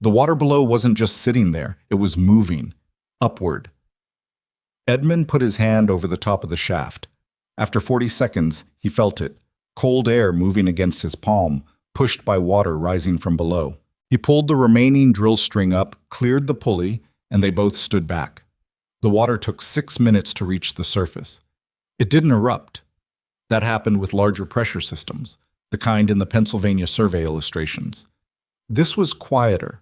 The water below wasn't just sitting there, it was moving, upward. Edmund put his hand over the top of the shaft. After 40 seconds, he felt it, cold air moving against his palm, pushed by water rising from below. He pulled the remaining drill string up, cleared the pulley, and they both stood back. The water took 6 minutes to reach the surface. It didn't erupt. That happened with larger pressure systems, the kind in the Pennsylvania survey illustrations. This was quieter.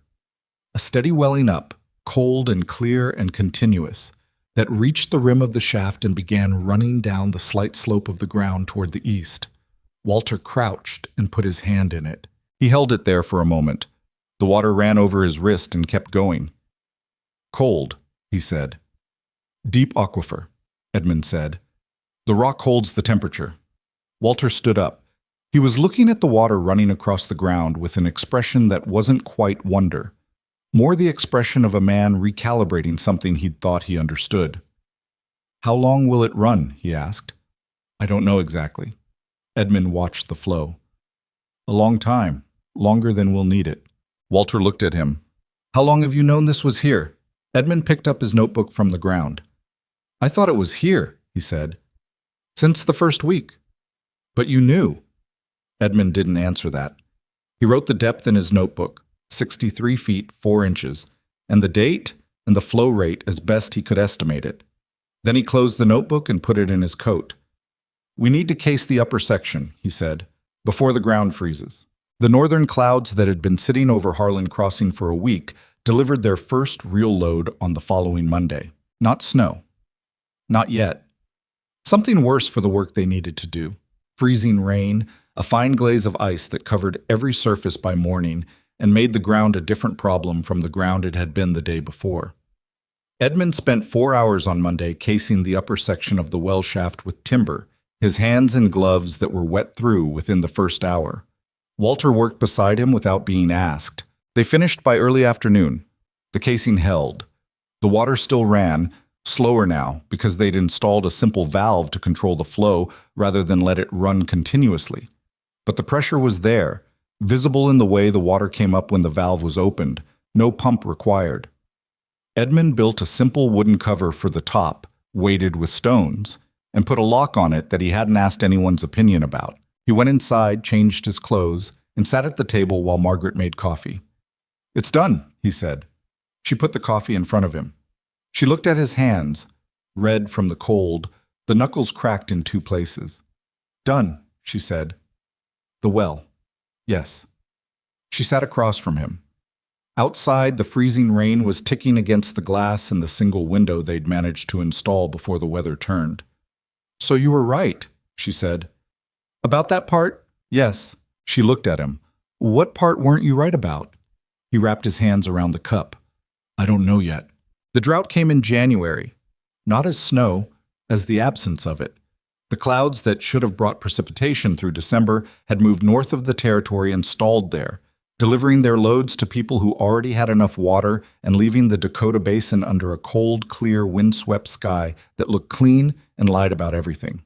A steady welling up, cold and clear and continuous, that reached the rim of the shaft and began running down the slight slope of the ground toward the east. Walter crouched and put his hand in it. He held it there for a moment. The water ran over his wrist and kept going. "Cold," he said. "Deep aquifer," Edmund said. "The rock holds the temperature." Walter stood up. He was looking at the water running across the ground with an expression that wasn't quite wonder, more the expression of a man recalibrating something he'd thought he understood. "How long will it run?" he asked. "I don't know exactly." Edmund watched the flow. "A long time, longer than we'll need it." Walter looked at him. "How long have you known this was here?" Edmund picked up his notebook from the ground. "I thought it was here," he said. "Since the first week." "But you knew." Edmund didn't answer that. He wrote the depth in his notebook, 63 feet 4 inches, and the date and the flow rate as best he could estimate it. Then he closed the notebook and put it in his coat. "We need to case the upper section," he said, "before the ground freezes." The northern clouds that had been sitting over Harlan Crossing for a week delivered their first real load on the following Monday. Not snow. Not yet. Something worse for the work they needed to do. Freezing rain, a fine glaze of ice that covered every surface by morning and made the ground a different problem from the ground it had been the day before. Edmund spent 4 hours on Monday casing the upper section of the well shaft with timber, his hands in gloves that were wet through within the first hour. Walter worked beside him without being asked. They finished by early afternoon. The casing held. The water still ran, slower now because they'd installed a simple valve to control the flow rather than let it run continuously. But the pressure was there, visible in the way the water came up when the valve was opened, no pump required. Edmund built a simple wooden cover for the top, weighted with stones, and put a lock on it that he hadn't asked anyone's opinion about. He went inside, changed his clothes, and sat at the table while Margaret made coffee. "It's done," he said. She put the coffee in front of him. She looked at his hands, red from the cold, the knuckles cracked in 2 places. "Done," she said. "The well." "Yes." She sat across from him. Outside, the freezing rain was ticking against the glass in the single window they'd managed to install before the weather turned. "So you were right," she said. "About that part? Yes." She looked at him. "What part weren't you right about?" He wrapped his hands around the cup. "I don't know yet." The drought came in January, not as snow, as the absence of it. The clouds that should have brought precipitation through December had moved north of the territory and stalled there, delivering their loads to people who already had enough water and leaving the Dakota Basin under a cold, clear, windswept sky that looked clean and lied about everything.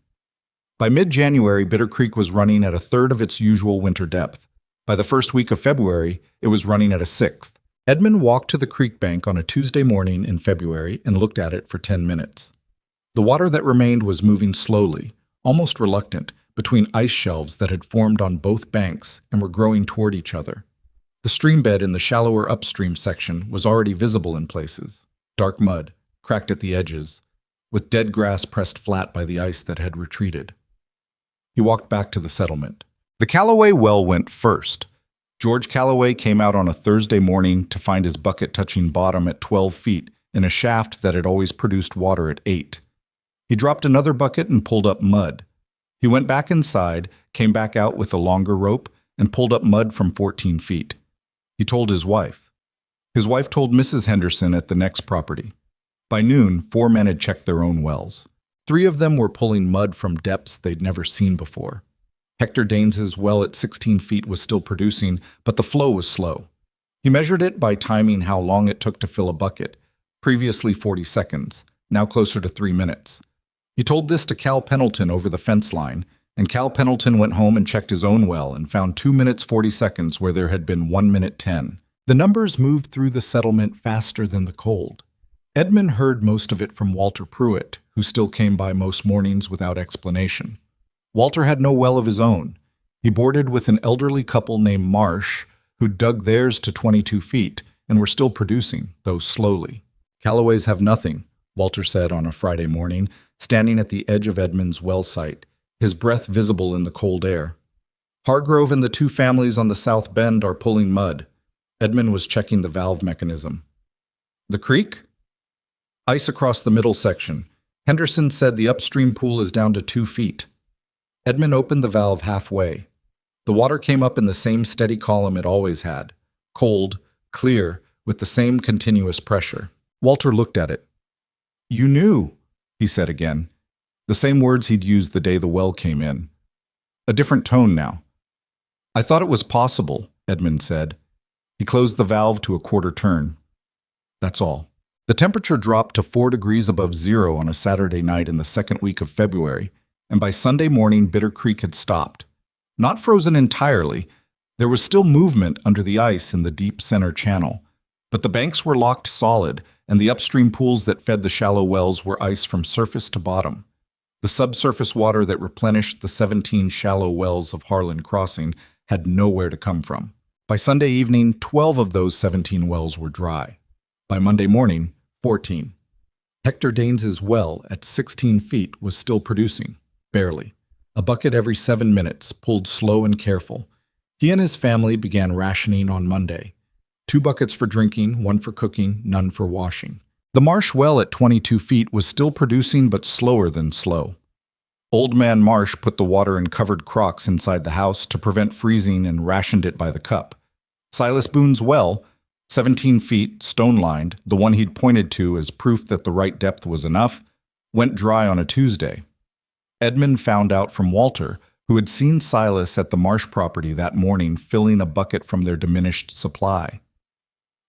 By mid-January, Bitter Creek was running at a third of its usual winter depth. By the first week of February, it was running at a sixth. Edmund walked to the creek bank on a Tuesday morning in February and looked at it for 10 minutes. The water that remained was moving slowly, almost reluctant, between ice shelves that had formed on both banks and were growing toward each other. The stream bed in the shallower upstream section was already visible in places, dark mud, cracked at the edges, with dead grass pressed flat by the ice that had retreated. He walked back to the settlement. The Callaway well went first. George Callaway came out on a Thursday morning to find his bucket touching bottom at 12 feet in a shaft that had always produced water at 8. He dropped another bucket and pulled up mud. He went back inside, came back out with a longer rope, and pulled up mud from 14 feet. He told his wife. His wife told Mrs. Henderson at the next property. By noon, 4 men had checked their own wells. 3 of them were pulling mud from depths they'd never seen before. Hector Daines's well at 16 feet was still producing, but the flow was slow. He measured it by timing how long it took to fill a bucket, previously 40 seconds, now closer to 3 minutes. He told this to Cal Pendleton over the fence line, and Cal Pendleton went home and checked his own well and found 2 minutes 40 seconds where there had been 1 minute 10. The numbers moved through the settlement faster than the cold. Edmund heard most of it from Walter Pruitt, who still came by most mornings without explanation. Walter had no well of his own. He boarded with an elderly couple named Marsh, who dug theirs to 22 feet and were still producing, though slowly. "Callaways have nothing," Walter said on a Friday morning, standing at the edge of Edmund's well site, his breath visible in the cold air. "Hargrove and the 2 families on the south bend are pulling mud." Edmund was checking the valve mechanism. "The creek?" "Ice across the middle section. Henderson said the upstream pool is down to 2 feet. Edmund opened the valve halfway. The water came up in the same steady column it always had, cold, clear, with the same continuous pressure. Walter looked at it. "You knew," he said again, the same words he'd used the day the well came in. A different tone now. "I thought it was possible," Edmund said. He closed the valve to a quarter turn. "That's all." The temperature dropped to 4 degrees above zero on a Saturday night in the second week of February, and by Sunday morning Bitter Creek had stopped. Not frozen entirely, there was still movement under the ice in the deep center channel, but the banks were locked solid, and the upstream pools that fed the shallow wells were ice from surface to bottom. The subsurface water that replenished the 17 shallow wells of Harlan Crossing had nowhere to come from. By Sunday evening, 12 of those 17 wells were dry. By Monday morning, 14. Hector Daines's well at 16 feet was still producing, barely. A bucket every 7 minutes, pulled slow and careful. He and his family began rationing on Monday. 2 buckets for drinking, 1 for cooking, none for washing. The Marsh well at 22 feet was still producing but slower than slow. Old Man Marsh put the water in covered crocks inside the house to prevent freezing and rationed it by the cup. Silas Boone's well, 17 feet, stone-lined, the one he'd pointed to as proof that the right depth was enough, went dry on a Tuesday. Edmund found out from Walter, who had seen Silas at the Marsh property that morning filling a bucket from their diminished supply.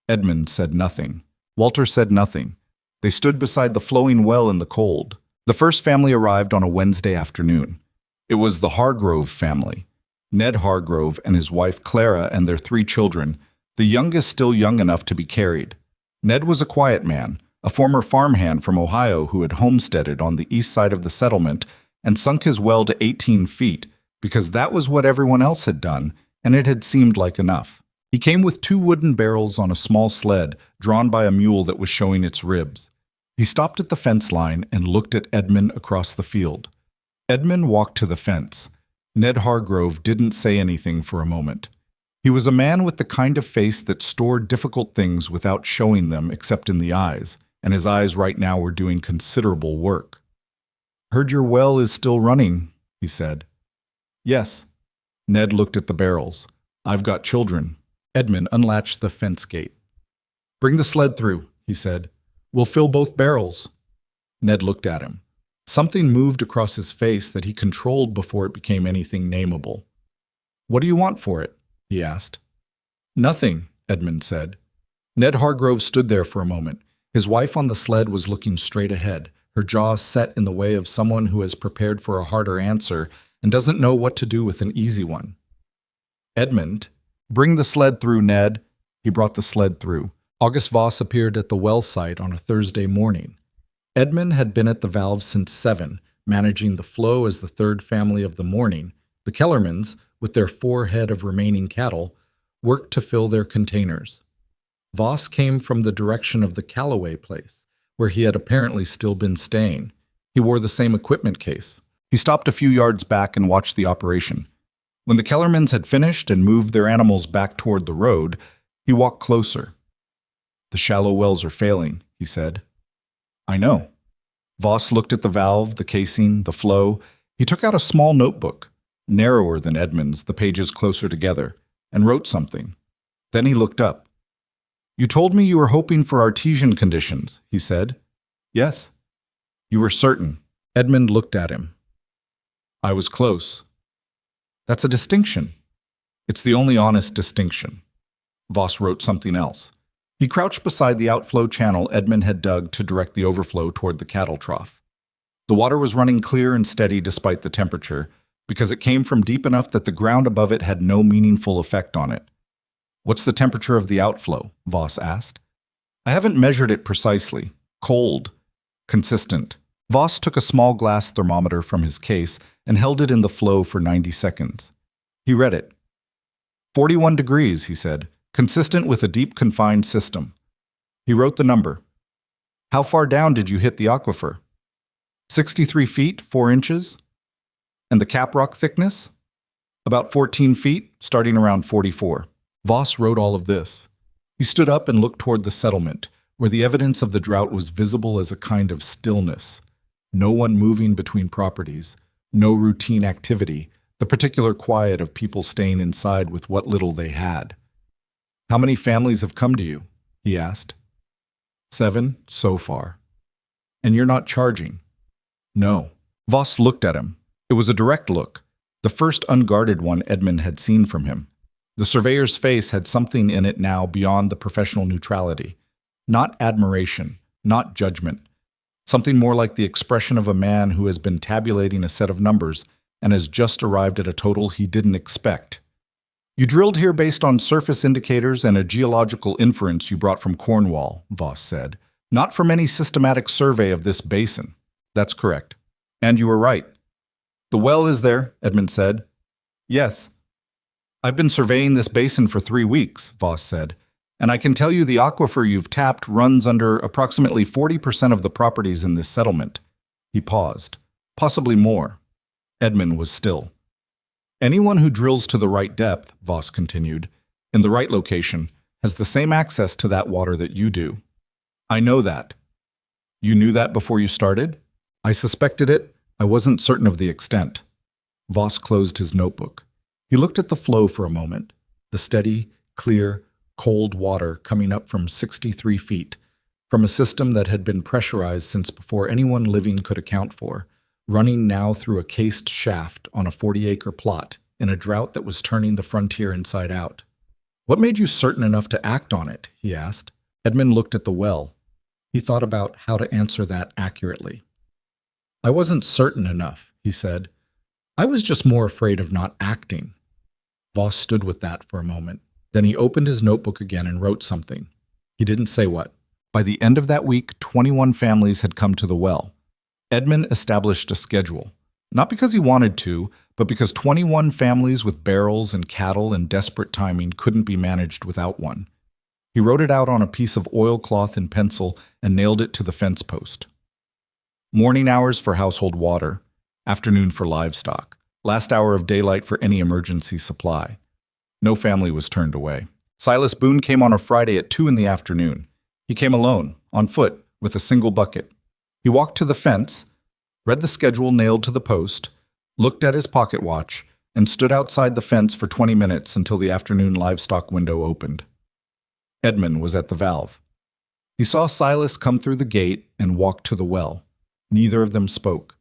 Edmund said nothing. Walter said nothing. They stood beside the flowing well in the cold. The first family arrived on a Wednesday afternoon. It was the Hargrove family. Ned Hargrove and his wife Clara and their 3 children, the youngest still young enough to be carried. Ned was a quiet man, a former farmhand from Ohio who had homesteaded on the east side of the settlement and sunk his well to 18 feet because that was what everyone else had done, and it had seemed like enough. He came with 2 wooden barrels on a small sled drawn by a mule that was showing its ribs. He stopped at the fence line and looked at Edmund across the field. Edmund walked to the fence. Ned Hargrove didn't say anything for a moment. He was a man with the kind of face that stored difficult things without showing them except in the eyes, and his eyes right now were doing considerable work. "Heard your well is still running," he said. "Yes." Ned looked at the barrels. "I've got children." Edmund unlatched the fence gate. "Bring the sled through," he said. "We'll fill both barrels." Ned looked at him. Something moved across his face that he controlled before it became anything nameable. "What do you want for it?" he asked. "Nothing," Edmund said. Ned Hargrove stood there for a moment. His wife on the sled was looking straight ahead, her jaw set in the way of someone who has prepared for a harder answer and doesn't know what to do with an easy one. "Edmund, bring the sled through, Ned." He brought the sled through. August Voss appeared at the well site on a Thursday morning. Edmund had been at the valve since 7, managing the flow as the third family of the morning. The Kellermans, with their 4 head of remaining cattle, worked to fill their containers. Voss came from the direction of the Callaway place, where he had apparently still been staying. He wore the same equipment case. He stopped a few yards back and watched the operation. When the Kellermans had finished and moved their animals back toward the road, he walked closer. "The shallow wells are failing," he said. "I know." Voss looked at the valve, the casing, the flow. He took out a small notebook, narrower than Edmund's, the pages closer together, and wrote something. Then he looked up. "You told me you were hoping for artesian conditions," he said. "Yes." "You were certain." Edmund looked at him. "I was close." "That's a distinction." "It's the only honest distinction." Voss wrote something else. He crouched beside the outflow channel Edmund had dug to direct the overflow toward the cattle trough. The water was running clear and steady despite the temperature, because it came from deep enough that the ground above it had no meaningful effect on it. "What's the temperature of the outflow?" Voss asked. "I haven't measured it precisely. Cold. Consistent." Voss took a small glass thermometer from his case and held it in the flow for 90 seconds. He read it. 41 degrees, he said. Consistent with a deep confined system. He wrote the number. "How far down did you hit the aquifer?" 63 feet, 4 inches. "And the caprock thickness?" "About 14 feet, starting around 44. Voss wrote all of this. He stood up and looked toward the settlement, where the evidence of the drought was visible as a kind of stillness. No one moving between properties, no routine activity, the particular quiet of people staying inside with what little they had. "How many families have come to you?" he asked. 7 so far. "And you're not charging?" "No." Voss looked at him. It was a direct look, the first unguarded one Edmund had seen from him. The surveyor's face had something in it now beyond the professional neutrality. Not admiration, not judgment. Something more like the expression of a man who has been tabulating a set of numbers and has just arrived at a total he didn't expect. "You drilled here based on surface indicators and a geological inference you brought from Cornwall," Voss said. "Not from any systematic survey of this basin." "That's correct. And you were right." "The well is there," Edmund said. "Yes." "I've been surveying this basin for 3 weeks," Voss said, "and I can tell you the aquifer you've tapped runs under approximately 40% of the properties in this settlement." He paused. "Possibly more." Edmund was still. "Anyone who drills to the right depth," Voss continued, "in the right location, has the same access to that water that you do." "I know that." "You knew that before you started?" "I suspected it. I wasn't certain of the extent." Voss closed his notebook. He looked at the flow for a moment, the steady, clear, cold water coming up from 63 feet, from a system that had been pressurized since before anyone living could account for, running now through a cased shaft on a 40-acre plot in a drought that was turning the frontier inside out. "What made you certain enough to act on it?" he asked. Edmund looked at the well. He thought about how to answer that accurately. "I wasn't certain enough," he said. "I was just more afraid of not acting." Voss stood with that for a moment. Then he opened his notebook again and wrote something. He didn't say what. By the end of that week, 21 families had come to the well. Edmund established a schedule, not because he wanted to, but because 21 families with barrels and cattle and desperate timing couldn't be managed without one. He wrote it out on a piece of oilcloth in pencil and nailed it to the fence post. Morning hours for household water, afternoon for livestock, last hour of daylight for any emergency supply. No family was turned away. Silas Boone came on a Friday at 2 in the afternoon. He came alone, on foot, with a single bucket. He walked to the fence, read the schedule nailed to the post, looked at his pocket watch, and stood outside the fence for 20 minutes until the afternoon livestock window opened. Edmund was at the valve. He saw Silas come through the gate and walk to the well. Neither of them spoke.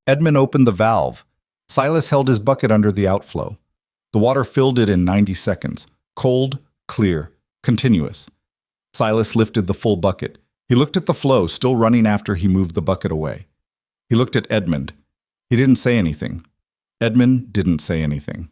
Edmund opened the valve. Silas held his bucket under the outflow. The water filled it in 90 seconds. Cold, clear, continuous. Silas lifted the full bucket. He looked at the flow, still running after he moved the bucket away. He looked at Edmund. He didn't say anything. Edmund didn't say anything.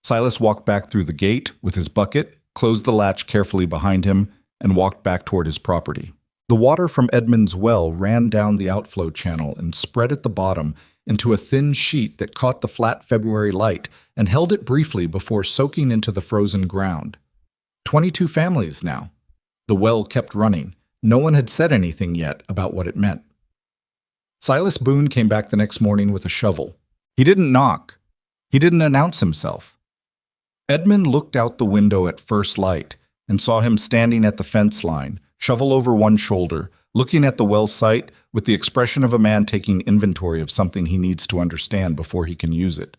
Silas walked back through the gate with his bucket, closed the latch carefully behind him, and walked back toward his property. The water from Edmund's well ran down the outflow channel and spread at the bottom into a thin sheet that caught the flat February light and held it briefly before soaking into the frozen ground. 22 families now. The well kept running. No one had said anything yet about what it meant. Silas Boone came back the next morning with a shovel. He didn't knock. He didn't announce himself. Edmund looked out the window at first light and saw him standing at the fence line, shovel over one shoulder, looking at the well site with the expression of a man taking inventory of something he needs to understand before he can use it.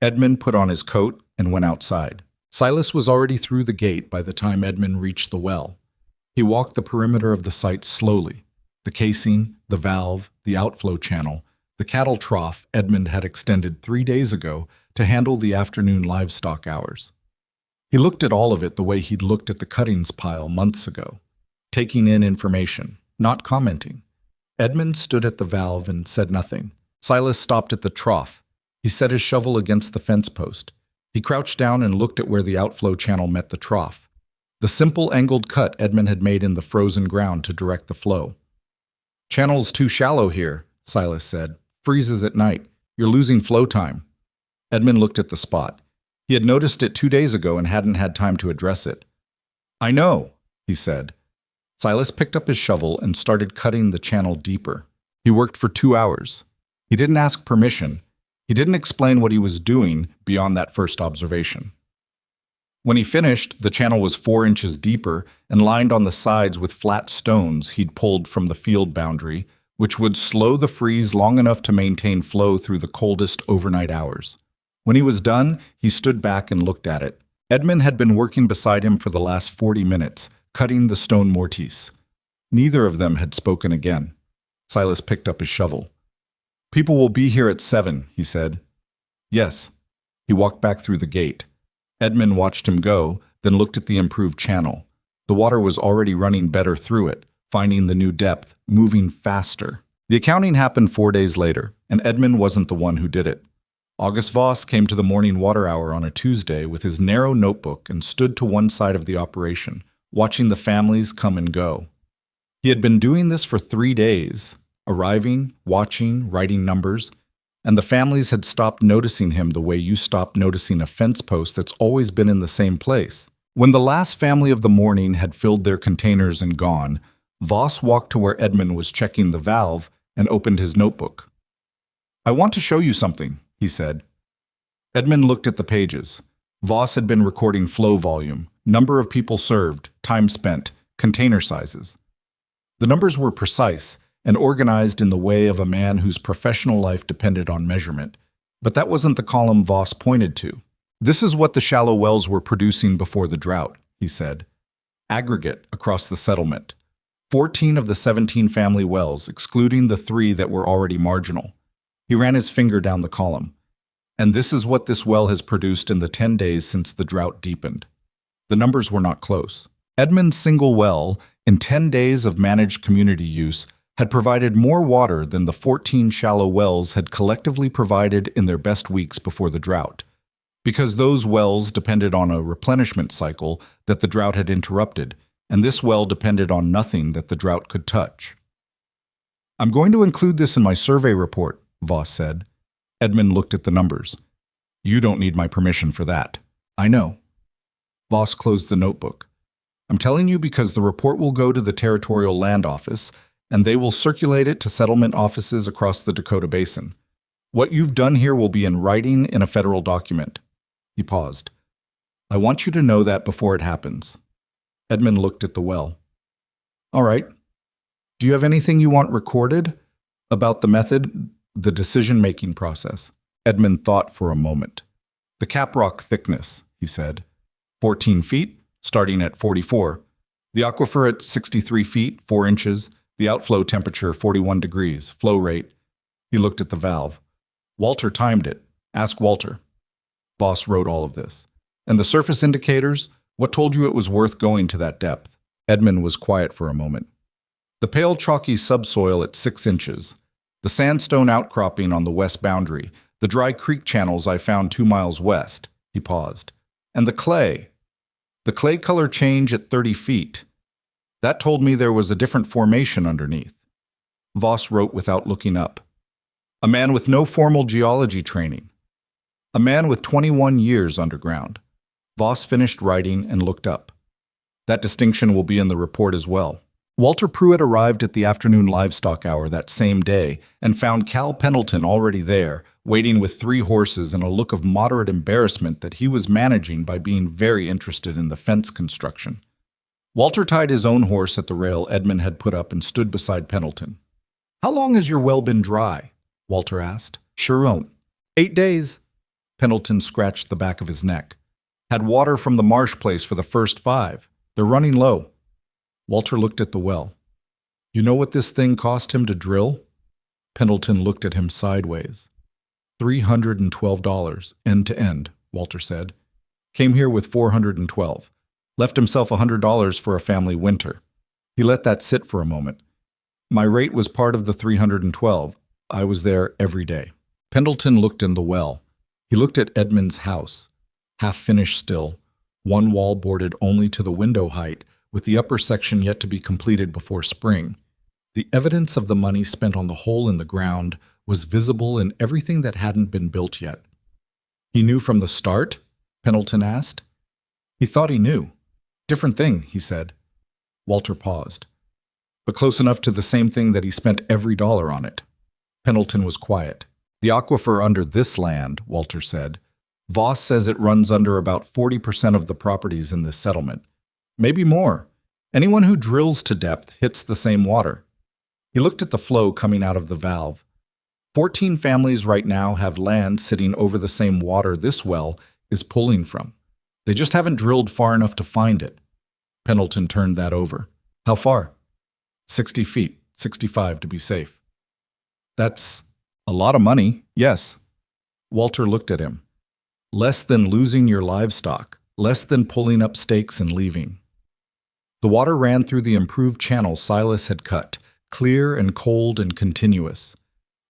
Edmund put on his coat and went outside. Silas was already through the gate by the time Edmund reached the well. He walked the perimeter of the site slowly. The casing, the valve, the outflow channel, the cattle trough Edmund had extended 3 days ago to handle the afternoon livestock hours. He looked at all of it the way he'd looked at the cuttings pile months ago, taking in information, not commenting. Edmund stood at the valve and said nothing. Silas stopped at the trough. He set his shovel against the fence post. He crouched down and looked at where the outflow channel met the trough. The simple angled cut Edmund had made in the frozen ground to direct the flow. "Channel's too shallow here," Silas said. "Freezes at night. You're losing flow time." Edmund looked at the spot. He had noticed it 2 days ago and hadn't had time to address it. "I know," he said. Silas picked up his shovel and started cutting the channel deeper. He worked for 2 hours. He didn't ask permission. He didn't explain what he was doing beyond that first observation. When he finished, the channel was 4 inches deeper and lined on the sides with flat stones he'd pulled from the field boundary, which would slow the freeze long enough to maintain flow through the coldest overnight hours. When he was done, he stood back and looked at it. Edmund had been working beside him for the last 40 minutes, cutting the stone mortise. Neither of them had spoken again. Silas picked up his shovel. "People will be here at 7, he said. "Yes." He walked back through the gate. Edmund watched him go, then looked at the improved channel. The water was already running better through it, finding the new depth, moving faster. The accounting happened 4 days later, and Edmund wasn't the one who did it. August Voss came to the morning water hour on a Tuesday with his narrow notebook and stood to one side of the operation, watching the families come and go. He had been doing this for 3 days, arriving, watching, writing numbers, and the families had stopped noticing him the way you stop noticing a fence post that's always been in the same place. When the last family of the morning had filled their containers and gone, Voss walked to where Edmund was checking the valve and opened his notebook. "I want to show you something," he said. Edmund looked at the pages. Voss had been recording flow volume, number of people served, time spent, container sizes. The numbers were precise and organized in the way of a man whose professional life depended on measurement, but that wasn't the column Voss pointed to. "This is what the shallow wells were producing before the drought," he said. Aggregate across the settlement. 14 of the 17 family wells, excluding the 3 that were already marginal. He ran his finger down the column. "And this is what this well has produced in the 10 days since the drought deepened." The numbers were not close. Edmund's single well, in 10 days of managed community use, had provided more water than the 14 shallow wells had collectively provided in their best weeks before the drought, because those wells depended on a replenishment cycle that the drought had interrupted, and this well depended on nothing that the drought could touch. "I'm going to include this in my survey report," Voss said. Edmund looked at the numbers. "You don't need my permission for that." "I know." Voss closed the notebook. "I'm telling you because the report will go to the Territorial Land Office, and they will circulate it to settlement offices across the Dakota Basin. What you've done here will be in writing in a federal document." He paused. I want you to know that before it happens. Edmund looked at the well. All right. Do you have anything you want recorded about the method, the decision-making process? Edmund thought for a moment. The caprock thickness, he said. 14 feet, starting at 44. The aquifer at 63 feet, 4 inches. The outflow temperature, 41 degrees. Flow rate. He looked at the valve. Walter timed it. Ask Walter. Voss wrote all of this. And the surface indicators? What told you it was worth going to that depth? Edmund was quiet for a moment. The pale chalky subsoil at 6 inches. The sandstone outcropping on the west boundary. The dry creek channels I found 2 miles west. He paused. And the clay. The clay color change at 30 feet. That told me there was a different formation underneath. Voss wrote without looking up. A man with no formal geology training. A man with 21 years underground. Voss finished writing and looked up. That distinction will be in the report as well. Walter Pruitt arrived at the afternoon livestock hour that same day and found Cal Pendleton already there, waiting with 3 horses and a look of moderate embarrassment that he was managing by being very interested in the fence construction. Walter tied his own horse at the rail Edmund had put up and stood beside Pendleton. How long has your well been dry? Walter asked. Sure won't. 8 days. Pendleton scratched the back of his neck. Had water from the marsh place for the first 5. They're running low. Walter looked at the well. You know what this thing cost him to drill? Pendleton looked at him sideways. $312, end to end, Walter said. Came here with $412. Left himself $100 for a family winter. He let that sit for a moment. My rate was part of the $312. I was there every day. Pendleton looked in the well. He looked at Edmund's house. Half finished still, one wall boarded only to the window height, with the upper section yet to be completed before spring. The evidence of the money spent on the hole in the ground was visible in everything that hadn't been built yet. He knew from the start? Pendleton asked. He thought he knew. Different thing, he said. Walter paused. But close enough to the same thing that he spent every dollar on it. Pendleton was quiet. The aquifer under this land, Walter said. Voss says it runs under about 40% of the properties in this settlement. Maybe more. Anyone who drills to depth hits the same water. He looked at the flow coming out of the valve. 14 families right now have land sitting over the same water this well is pulling from. They just haven't drilled far enough to find it. Pendleton turned that over. How far? 60 feet, 65 to be safe. That's a lot of money, yes. Walter looked at him. Less than losing your livestock, less than pulling up stakes and leaving. The water ran through the improved channel Silas had cut, clear and cold and continuous.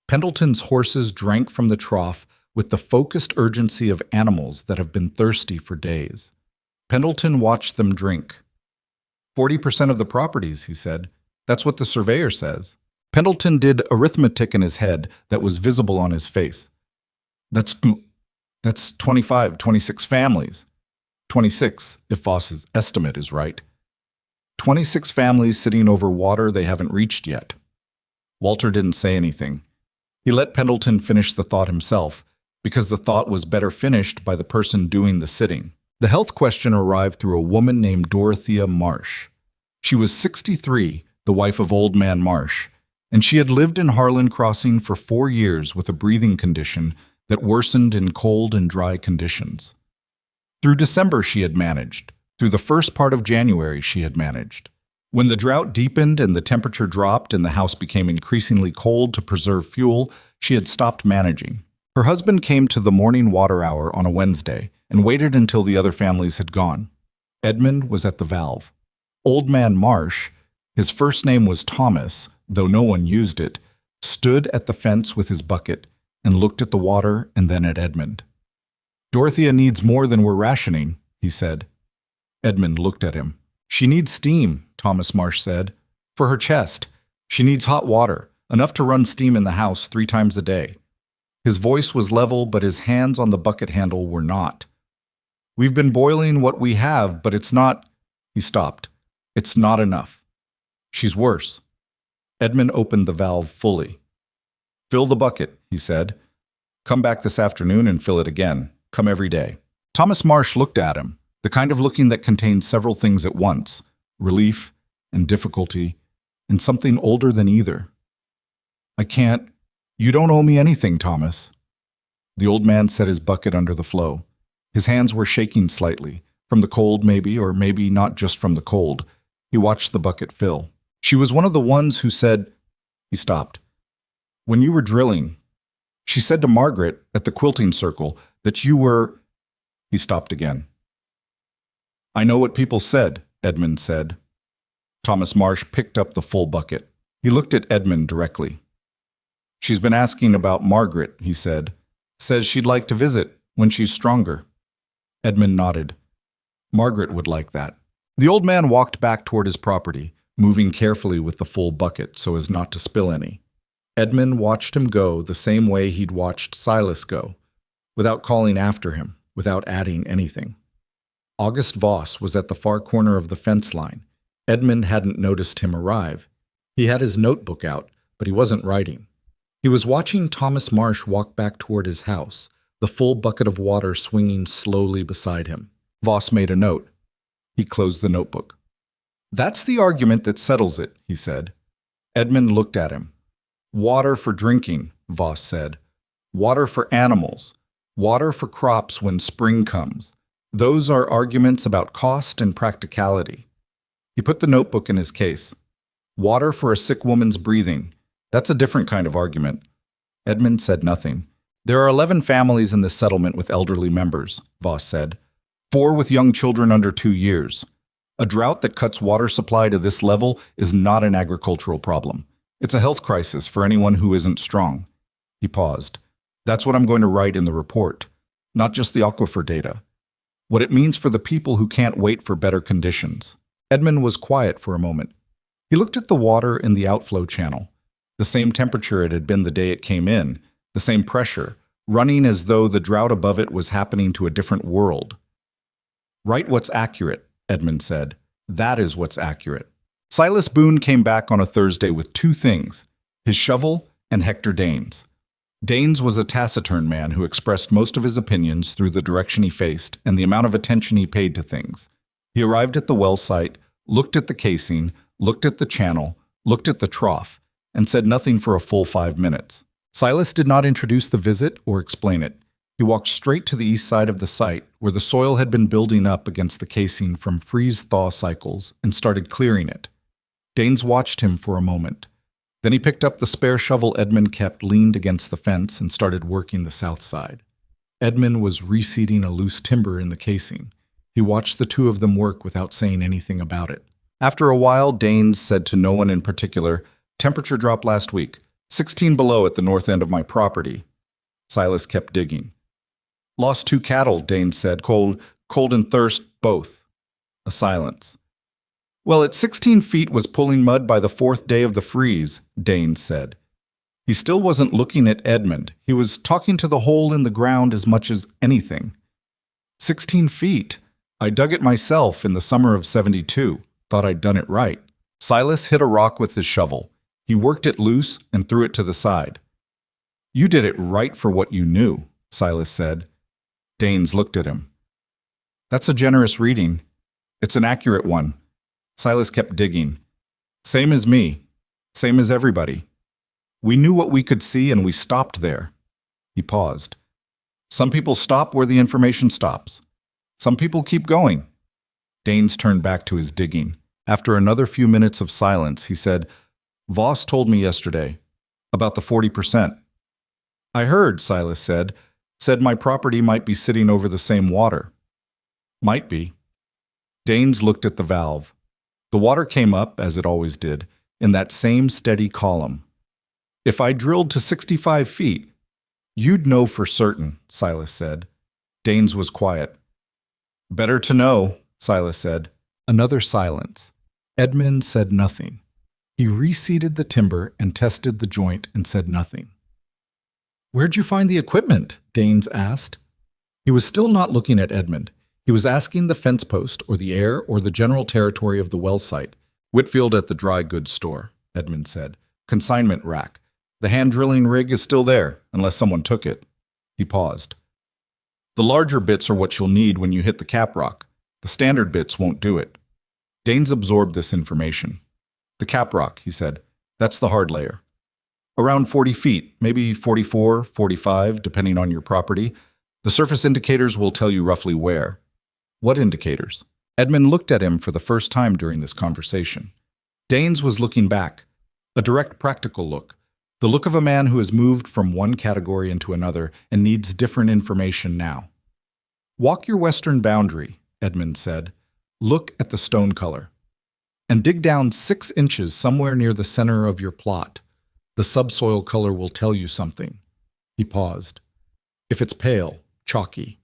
Pendleton's horses drank from the trough with the focused urgency of animals that have been thirsty for days. Pendleton watched them drink. 40% of the properties, he said. That's what the surveyor says. Pendleton did arithmetic in his head that was visible on his face. That's 25, 26 families. 26, if Voss's estimate is right. 26 families sitting over water they haven't reached yet. Walter didn't say anything. He let Pendleton finish the thought himself, because the thought was better finished by the person doing the sitting. The health question arrived through a woman named Dorothea Marsh. She was 63, the wife of Old Man Marsh, and she had lived in Harlan Crossing for 4 years with a breathing condition that worsened in cold and dry conditions. Through December she had managed. Through the first part of January she had managed. When the drought deepened and the temperature dropped and the house became increasingly cold to preserve fuel, she had stopped managing. Her husband came to the morning water hour on a Wednesday and waited until the other families had gone. Edmund was at the valve. Old Man Marsh, his first name was Thomas, though no one used it, stood at the fence with his bucket and looked at the water and then at Edmund. Dorothea needs more than we're rationing, he said. Edmund looked at him. She needs steam, Thomas Marsh said. For her chest. She needs hot water, enough to run steam in the house 3 times a day. His voice was level, but his hands on the bucket handle were not. We've been boiling what we have, but it's not... He stopped. It's not enough. She's worse. Edmund opened the valve fully. Fill the bucket, he said. Come back this afternoon and fill it again. Come every day. Thomas Marsh looked at him. The kind of looking that contains several things at once, relief and difficulty, and something older than either. I can't. You don't owe me anything, Thomas. The old man set his bucket under the flow. His hands were shaking slightly, from the cold maybe, or maybe not just from the cold. He watched the bucket fill. She was one of the ones who said, he stopped. When you were drilling, she said to Margaret at the quilting circle that you were, he stopped again. I know what people said, Edmund said. Thomas Marsh picked up the full bucket. He looked at Edmund directly. She's been asking about Margaret, he said. Says she'd like to visit when she's stronger. Edmund nodded. Margaret would like that. The old man walked back toward his property, moving carefully with the full bucket so as not to spill any. Edmund watched him go the same way he'd watched Silas go, without calling after him, without adding anything. August Voss was at the far corner of the fence line. Edmund hadn't noticed him arrive. He had his notebook out, but he wasn't writing. He was watching Thomas Marsh walk back toward his house, the full bucket of water swinging slowly beside him. Voss made a note. He closed the notebook. That's the argument that settles it, he said. Edmund looked at him. Water for drinking, Voss said. Water for animals. Water for crops when spring comes. Those are arguments about cost and practicality. He put the notebook in his case. Water for a sick woman's breathing. That's a different kind of argument. Edmund said nothing. There are 11 families in this settlement with elderly members, Voss said. 4 with young children under 2 years. A drought that cuts water supply to this level is not an agricultural problem. It's a health crisis for anyone who isn't strong. He paused. That's what I'm going to write in the report, not just the aquifer data. What it means for the people who can't wait for better conditions. Edmund was quiet for a moment. He looked at the water in the outflow channel. The same temperature it had been the day it came in, the same pressure, running as though the drought above it was happening to a different world. Write what's accurate, Edmund said. That is what's accurate. Silas Boone came back on a Thursday with 2 things, his shovel and Hector Danes. Danes was a taciturn man who expressed most of his opinions through the direction he faced and the amount of attention he paid to things. He arrived at the well site, looked at the casing, looked at the channel, looked at the trough, and said nothing for a full 5 minutes. Silas did not introduce the visit or explain it. He walked straight to the east side of the site, where the soil had been building up against the casing from freeze-thaw cycles, and started clearing it. Danes watched him for a moment. Then he picked up the spare shovel Edmund kept leaned against the fence and started working the south side. Edmund was reseeding a loose timber in the casing. He watched the 2 of them work without saying anything about it. After a while, Danes said to no one in particular, Temperature dropped last week, 16 below at the north end of my property. Silas kept digging. Lost 2 cattle, Danes said. Cold and thirst, both. A silence. Well, at 16 feet was pulling mud by the 4th day of the freeze, Danes said. He still wasn't looking at Edmund. He was talking to the hole in the ground as much as anything. 16 feet. I dug it myself in the summer of '72. Thought I'd done it right. Silas hit a rock with his shovel. He worked it loose and threw it to the side. You did it right for what you knew, Silas said. Danes looked at him. That's a generous reading. It's an accurate one. Silas kept digging. Same as me. Same as everybody. We knew what we could see and we stopped there. He paused. Some people stop where the information stops. Some people keep going. Danes turned back to his digging. After another few minutes of silence, he said, Voss told me yesterday about the 40%. I heard, Silas said. Said my property might be sitting over the same water. Might be. Danes looked at the valve. The water came up, as it always did, in that same steady column. If I drilled to 65 feet, you'd know for certain, Silas said. Danes was quiet. Better to know, Silas said. Another silence. Edmund said nothing. He reseeded the timber and tested the joint and said nothing. Where'd you find the equipment? Danes asked. He was still not looking at Edmund. He was asking the fence post or the air or the general territory of the well site. Whitfield at the dry goods store, Edmund said. Consignment rack. The hand-drilling rig is still there, unless someone took it. He paused. The larger bits are what you'll need when you hit the cap rock. The standard bits won't do it. Danes absorbed this information. The caprock, he said. That's the hard layer. Around 40 feet, maybe 44, 45, depending on your property. The surface indicators will tell you roughly where. What indicators? Edmund looked at him for the first time during this conversation. Danes was looking back. A direct, practical look. The look of a man who has moved from one category into another and needs different information now. Walk your western boundary, Edmund said. Look at the stone color. And dig down 6 inches somewhere near the center of your plot. The subsoil color will tell you something. He paused. If it's pale, chalky,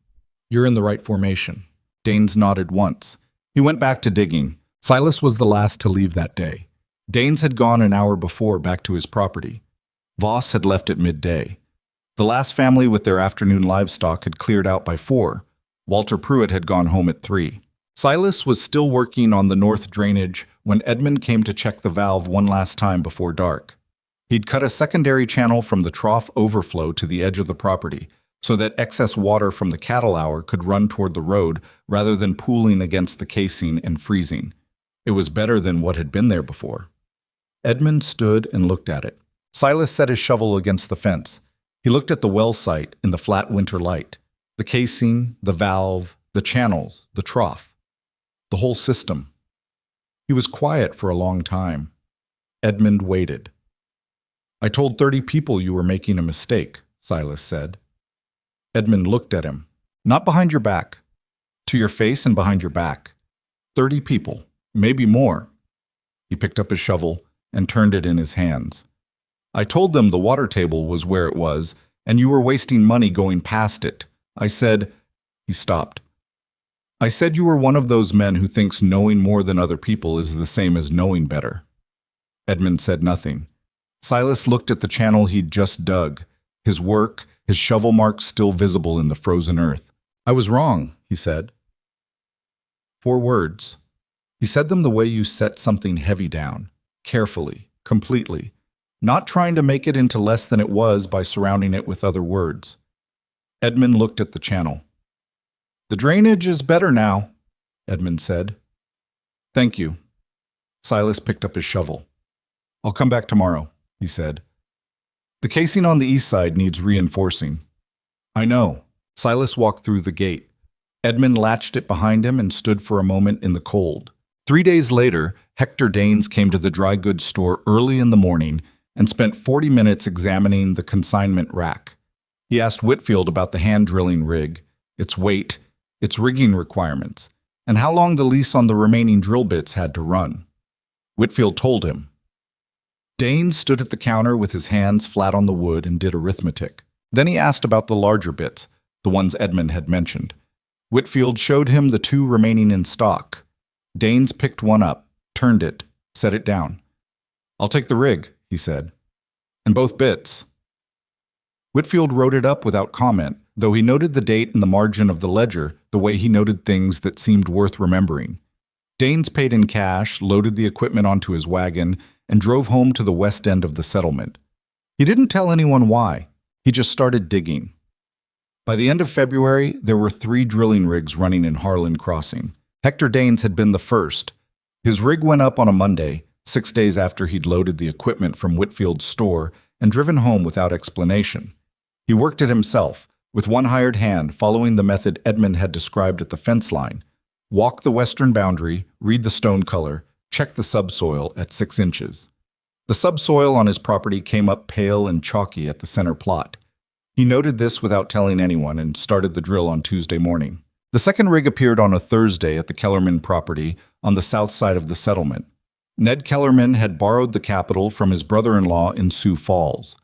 you're in the right formation. Danes nodded once. He went back to digging. Silas was the last to leave that day. Danes had gone an hour before back to his property. Voss had left at midday. The last family with their afternoon livestock had cleared out by 4. Walter Pruitt had gone home at 3. Silas was still working on the north drainage when Edmund came to check the valve one last time before dark. He'd cut a secondary channel from the trough overflow to the edge of the property so that excess water from the cattle hour could run toward the road rather than pooling against the casing and freezing. It was better than what had been there before. Edmund stood and looked at it. Silas set his shovel against the fence. He looked at the well site in the flat winter light. The casing, the valve, the channels, the trough. The whole system. He was quiet for a long time. Edmund waited. I told 30 people you were making a mistake, Silas said. Edmund looked at him. Not behind your back. To your face and behind your back. 30 people, maybe more. He picked up his shovel and turned it in his hands. I told them the water table was where it was, and you were wasting money going past it. I said, he stopped. I said you were one of those men who thinks knowing more than other people is the same as knowing better. Edmund said nothing. Silas looked at the channel he'd just dug, his work, his shovel marks still visible in the frozen earth. I was wrong, he said. 4 words. He said them the way you set something heavy down, carefully, completely, not trying to make it into less than it was by surrounding it with other words. Edmund looked at the channel. The drainage is better now, Edmund said. Thank you. Silas picked up his shovel. I'll come back tomorrow, he said. The casing on the east side needs reinforcing. I know. Silas walked through the gate. Edmund latched it behind him and stood for a moment in the cold. 3 days later, Hector Danes came to the dry goods store early in the morning and spent 40 minutes examining the consignment rack. He asked Whitfield about the hand-drilling rig, its weight, its rigging requirements, and how long the lease on the remaining drill bits had to run. Whitfield told him. Danes stood at the counter with his hands flat on the wood and did arithmetic. Then he asked about the larger bits, the ones Edmund had mentioned. Whitfield showed him the 2 remaining in stock. Danes picked one up, turned it, set it down. I'll take the rig, he said. And both bits. Whitfield wrote it up without comment, though he noted the date in the margin of the ledger the way he noted things that seemed worth remembering. Danes paid in cash, loaded the equipment onto his wagon, and drove home to the west end of the settlement. He didn't tell anyone why. He just started digging. By the end of February, there were 3 drilling rigs running in Harlan Crossing. Hector Danes had been the first. His rig went up on a Monday, 6 days after he'd loaded the equipment from Whitfield's store and driven home without explanation. He worked it himself, with one hired hand, following the method Edmund had described at the fence line. Walk the western boundary, read the stone color, check the subsoil at 6 inches. The subsoil on his property came up pale and chalky at the center plot. He noted this without telling anyone and started the drill on Tuesday morning. The second rig appeared on a Thursday at the Kellerman property on the south side of the settlement. Ned Kellerman had borrowed the capital from his brother-in-law in Sioux Falls.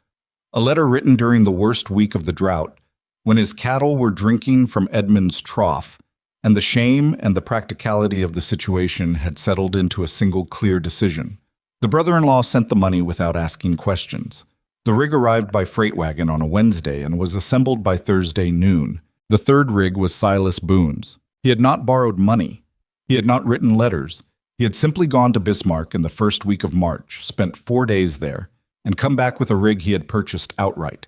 A letter written during the worst week of the drought, when his cattle were drinking from Edmund's trough, and the shame and the practicality of the situation had settled into a single clear decision. The brother-in-law sent the money without asking questions. The rig arrived by freight wagon on a Wednesday and was assembled by Thursday noon. The third rig was Silas Boone's. He had not borrowed money. He had not written letters. He had simply gone to Bismarck in the first week of March, spent 4 days there, and come back with a rig he had purchased outright.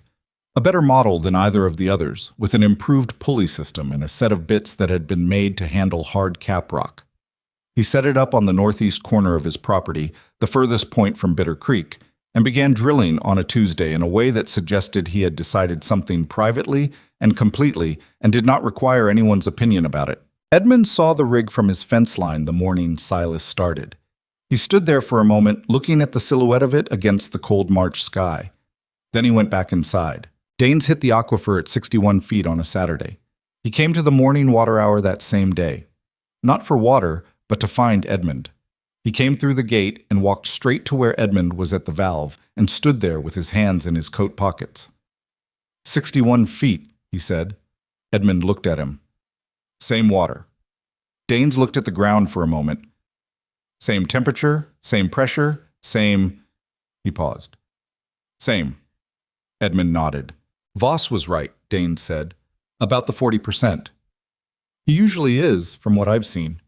A better model than either of the others, with an improved pulley system and a set of bits that had been made to handle hard cap rock. He set it up on the northeast corner of his property, the furthest point from Bitter Creek, and began drilling on a Tuesday in a way that suggested he had decided something privately and completely and did not require anyone's opinion about it. Edmund saw the rig from his fence line the morning Silas started. He stood there for a moment, looking at the silhouette of it against the cold March sky. Then he went back inside. Danes hit the aquifer at 61 feet on a Saturday. He came to the morning water hour that same day. Not for water, but to find Edmund. He came through the gate and walked straight to where Edmund was at the valve and stood there with his hands in his coat pockets. 61 feet, he said. Edmund looked at him. Same water. Danes looked at the ground for a moment. Same temperature, same pressure, same... He paused. Same. Edmund nodded. Voss was right, Danes said. About the 40%. He usually is, from what I've seen.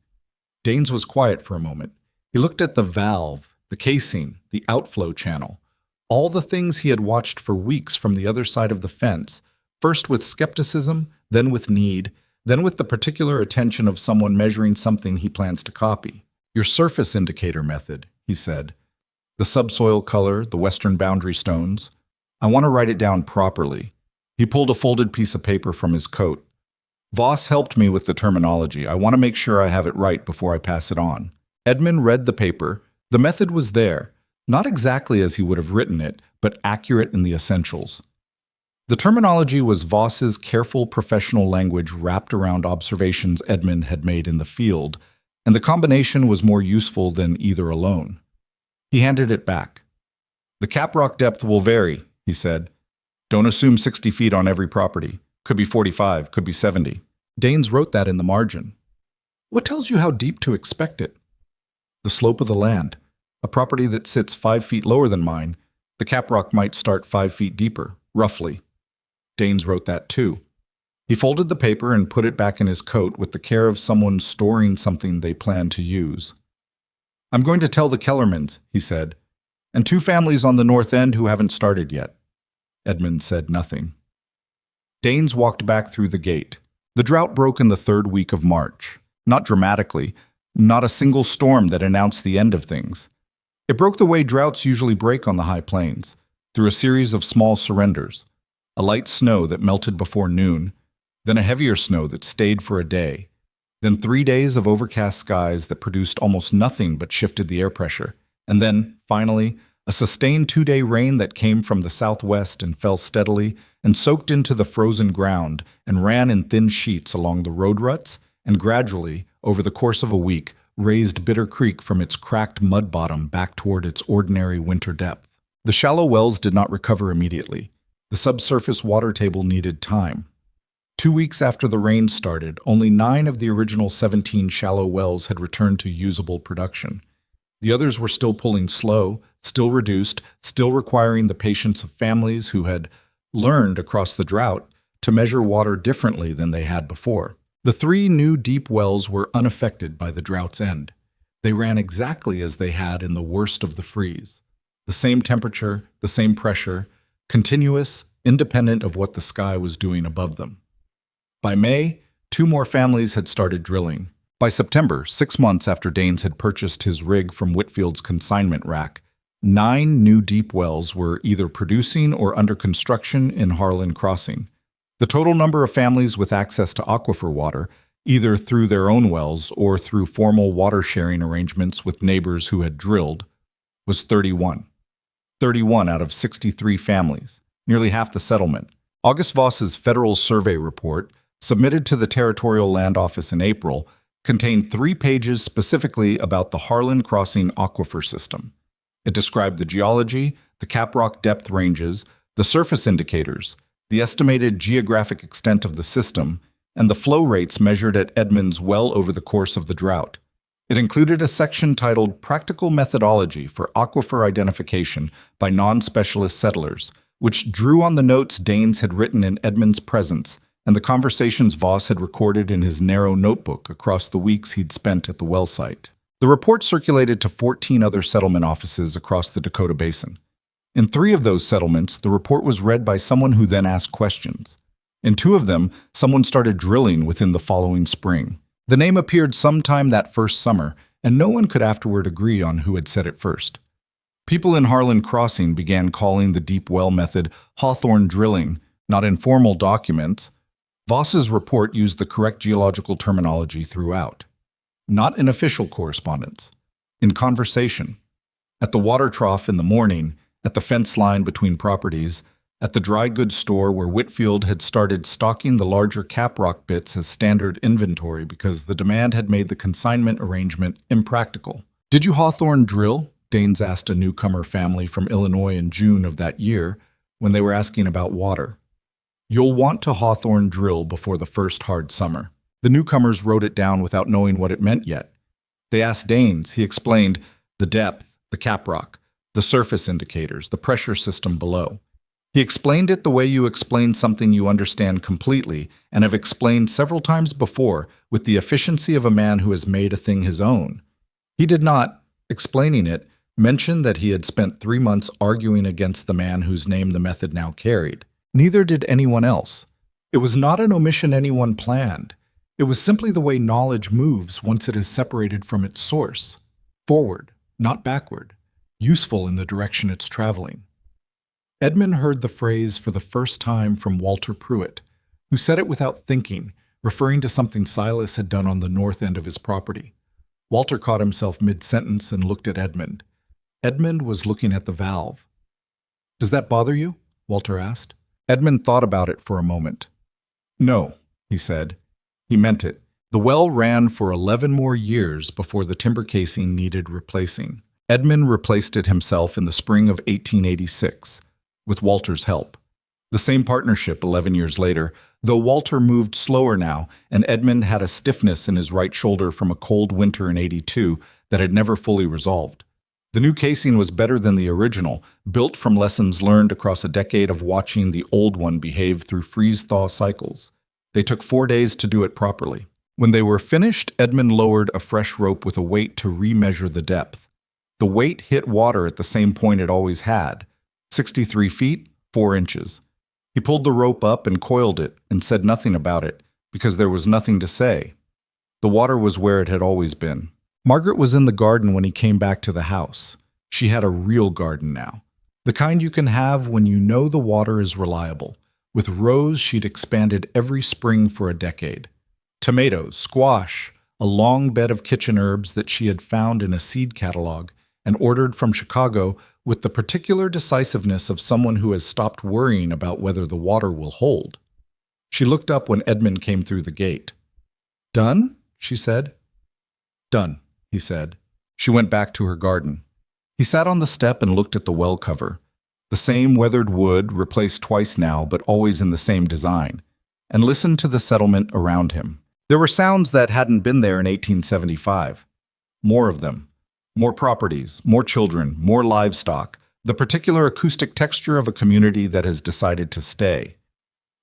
Danes was quiet for a moment. He looked at the valve, the casing, the outflow channel, all the things he had watched for weeks from the other side of the fence, first with skepticism, then with need, then with the particular attention of someone measuring something he plans to copy. Your surface indicator method, he said. The subsoil color, the western boundary stones. I want to write it down properly. He pulled a folded piece of paper from his coat. Voss helped me with the terminology. I want to make sure I have it right before I pass it on. Edmund read the paper. The method was there, not exactly as he would have written it, but accurate in the essentials. The terminology was Voss's careful professional language wrapped around observations Edmund had made in the field, and the combination was more useful than either alone. He handed it back. The cap rock depth will vary, he said. Don't assume 60 feet on every property. Could be 45, could be 70. Danes wrote that in the margin. What tells you how deep to expect it? The slope of the land. A property that sits 5 feet lower than mine, the cap rock might start 5 feet deeper, roughly. Danes wrote that too. He folded the paper and put it back in his coat with the care of someone storing something they plan to use. I'm going to tell the Kellermans, he said, and 2 families on the north end who haven't started yet. Edmund said nothing. Danes walked back through the gate. The drought broke in the 3rd week of March. Not dramatically, not a single storm that announced the end of things. It broke the way droughts usually break on the high plains, through a series of small surrenders. A light snow that melted before noon, then a heavier snow that stayed for a day, then 3 days of overcast skies that produced almost nothing but shifted the air pressure, and then, finally, a sustained 2-day rain that came from the southwest and fell steadily and soaked into the frozen ground and ran in thin sheets along the road ruts and gradually, over the course of a week, raised Bitter Creek from its cracked mud bottom back toward its ordinary winter depth. The shallow wells did not recover immediately. The subsurface water table needed time. 2 weeks after the rain started, only 9 of the original 17 shallow wells had returned to usable production. The others were still pulling slow, still reduced, still requiring the patience of families who had learned across the drought to measure water differently than they had before. The 3 new deep wells were unaffected by the drought's end. They ran exactly as they had in the worst of the freeze. The same temperature, the same pressure, continuous, independent of what the sky was doing above them. By May, 2 more families had started drilling. By September, 6 months after Danes had purchased his rig from Whitfield's consignment rack, 9 new deep wells were either producing or under construction in Harlan Crossing. The total number of families with access to aquifer water, either through their own wells or through formal water-sharing arrangements with neighbors who had drilled, was 31. 31 out of 63 families, nearly half the settlement. August Voss's federal survey report, submitted to the Territorial Land Office in April, contained 3 pages specifically about the Harlan Crossing aquifer system. It described the geology, the cap rock depth ranges, the surface indicators, the estimated geographic extent of the system, and the flow rates measured at Edmund's well over the course of the drought. It included a section titled Practical Methodology for Aquifer Identification by Non-Specialist Settlers, which drew on the notes Danes had written in Edmund's presence and the conversations Voss had recorded in his narrow notebook across the weeks he'd spent at the well site. The report circulated to 14 other settlement offices across the Dakota Basin. In 3 of those settlements, the report was read by someone who then asked questions. In 2 of them, someone started drilling within the following spring. The name appeared sometime that first summer, and no one could afterward agree on who had said it first. People in Harlan Crossing began calling the deep well method Hawthorne drilling, not in formal documents. Voss's report used the correct geological terminology throughout. Not in official correspondence. In conversation. At the water trough in the morning, at the fence line between properties, at the dry goods store where Whitfield had started stocking the larger caprock bits as standard inventory because the demand had made the consignment arrangement impractical. "Did you Hawthorne drill?" Danes asked a newcomer family from Illinois in June of that year when they were asking about water. "You'll want to Hawthorne drill before the first hard summer." The newcomers wrote it down without knowing what it meant yet. They asked Danes. He explained the depth, the caprock, the surface indicators, the pressure system below. He explained it the way you explain something you understand completely and have explained several times before, with the efficiency of a man who has made a thing his own. He did not, explaining it, mention that he had spent 3 months arguing against the man whose name the method now carried. Neither did anyone else. It was not an omission anyone planned. It was simply the way knowledge moves once it is separated from its source. Forward, not backward. Useful in the direction it's traveling. Edmund heard the phrase for the first time from Walter Pruitt, who said it without thinking, referring to something Silas had done on the north end of his property. Walter caught himself mid-sentence and looked at Edmund. Edmund was looking at the valve. "Does that bother you?" Walter asked. Edmund thought about it for a moment. "No," he said. He meant it. The well ran for 11 more years before the timber casing needed replacing. Edmund replaced it himself in the spring of 1886, with Walter's help. The same partnership 11 years later, though Walter moved slower now, and Edmund had a stiffness in his right shoulder from a cold winter in '82 that had never fully resolved. The new casing was better than the original, built from lessons learned across a decade of watching the old one behave through freeze-thaw cycles. They took 4 days to do it properly. When they were finished, Edmund lowered a fresh rope with a weight to remeasure the depth. The weight hit water at the same point it always had, 63 feet, 4 inches. He pulled the rope up and coiled it and said nothing about it, because there was nothing to say. The water was where it had always been. Margaret was in the garden when he came back to the house. She had a real garden now, the kind you can have when you know the water is reliable. With rows she'd expanded every spring for a decade. Tomatoes, squash, a long bed of kitchen herbs that she had found in a seed catalog and ordered from Chicago with the particular decisiveness of someone who has stopped worrying about whether the water will hold. She looked up when Edmund came through the gate. "Done?" she said. "Done," he said. She went back to her garden. He sat on the step and looked at the well cover. The same weathered wood, replaced twice now, but always in the same design, and listened to the settlement around him. There were sounds that hadn't been there in 1875. More of them. More properties, more children, more livestock, the particular acoustic texture of a community that has decided to stay.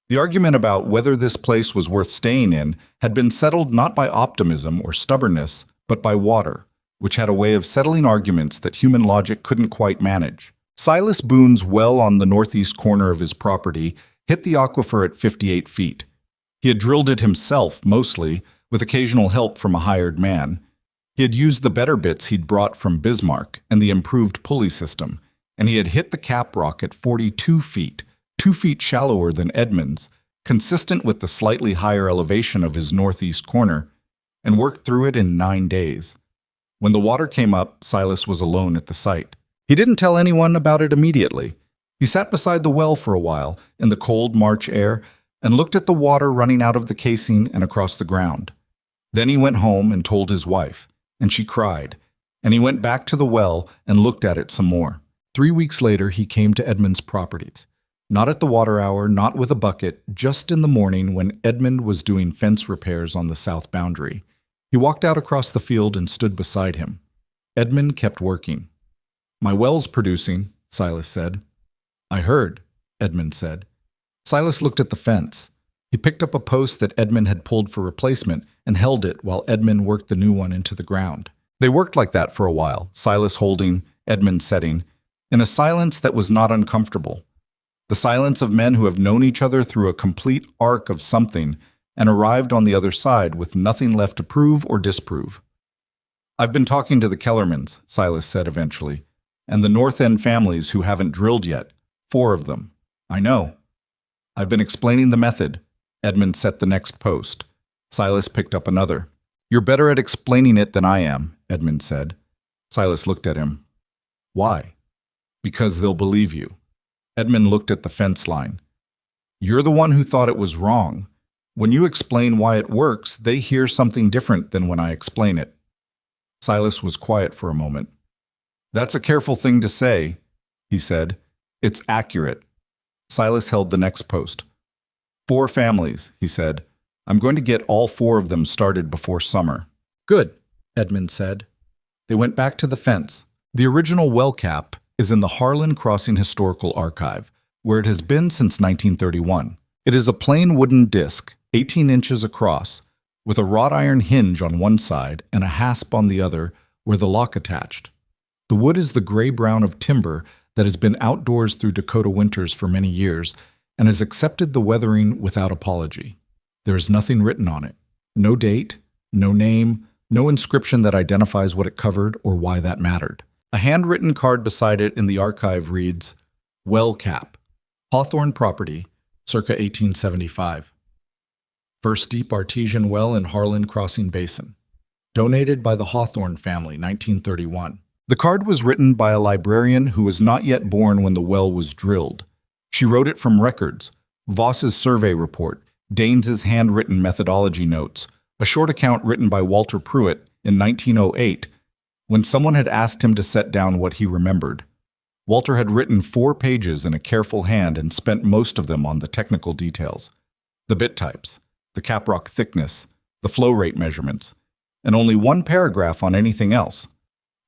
The argument about whether this place was worth staying in had been settled not by optimism or stubbornness, but by water, which had a way of settling arguments that human logic couldn't quite manage. Silas Boone's well on the northeast corner of his property hit the aquifer at 58 feet. He had drilled it himself, mostly, with occasional help from a hired man. He had used the better bits he'd brought from Bismarck and the improved pulley system, and he had hit the caprock at 42 feet, 2 feet shallower than Edmund's, consistent with the slightly higher elevation of his northeast corner, and worked through it in 9 days. When the water came up, Silas was alone at the site. He didn't tell anyone about it immediately. He sat beside the well for a while, in the cold March air, and looked at the water running out of the casing and across the ground. Then he went home and told his wife, and she cried, and he went back to the well and looked at it some more. 3 weeks later, he came to Edmund's properties. Not at the water hour, not with a bucket, just in the morning when Edmund was doing fence repairs on the south boundary. He walked out across the field and stood beside him. Edmund kept working. "My well's producing," Silas said. "I heard," Edmund said. Silas looked at the fence. He picked up a post that Edmund had pulled for replacement and held it while Edmund worked the new one into the ground. They worked like that for a while, Silas holding, Edmund setting. in a silence that was not uncomfortable. The silence of men who have known each other through a complete arc of something and arrived on the other side with nothing left to prove or disprove. "I've been talking to the Kellermans," Silas said eventually, "and the North End families who haven't drilled yet. 4 of them. I know. I've been explaining the method." Edmund set the next post. Silas picked up another. "You're better at explaining it than I am," Edmund said. Silas looked at him. "Why?" "Because they'll believe you." Edmund looked at the fence line. "You're the one who thought it was wrong. When you explain why it works, they hear something different than when I explain it." Silas was quiet for a moment. "That's a careful thing to say," he said. "It's accurate." Silas held the next post. 4 families, he said. "I'm going to get all 4 of them started before summer." "Good," Edmund said. They went back to the fence. The original well cap is in the Harlan Crossing Historical Archive, where it has been since 1931. It is a plain wooden disc, 18 inches across, with a wrought iron hinge on one side and a hasp on the other where the lock attached. The wood is the gray-brown of timber that has been outdoors through Dakota winters for many years and has accepted the weathering without apology. There is nothing written on it. No date, no name, no inscription that identifies what it covered or why that mattered. A handwritten card beside it in the archive reads, "Well Cap, Hawthorne Property, circa 1875. First deep artesian well in Harlan Crossing Basin. Donated by the Hawthorne family, 1931. The card was written by a librarian who was not yet born when the well was drilled. She wrote it from records, Voss's survey report, Daines's handwritten methodology notes, a short account written by Walter Pruitt in 1908, when someone had asked him to set down what he remembered. Walter had written 4 pages in a careful hand and spent most of them on the technical details, the bit types, the caprock thickness, the flow rate measurements, and only 1 paragraph on anything else.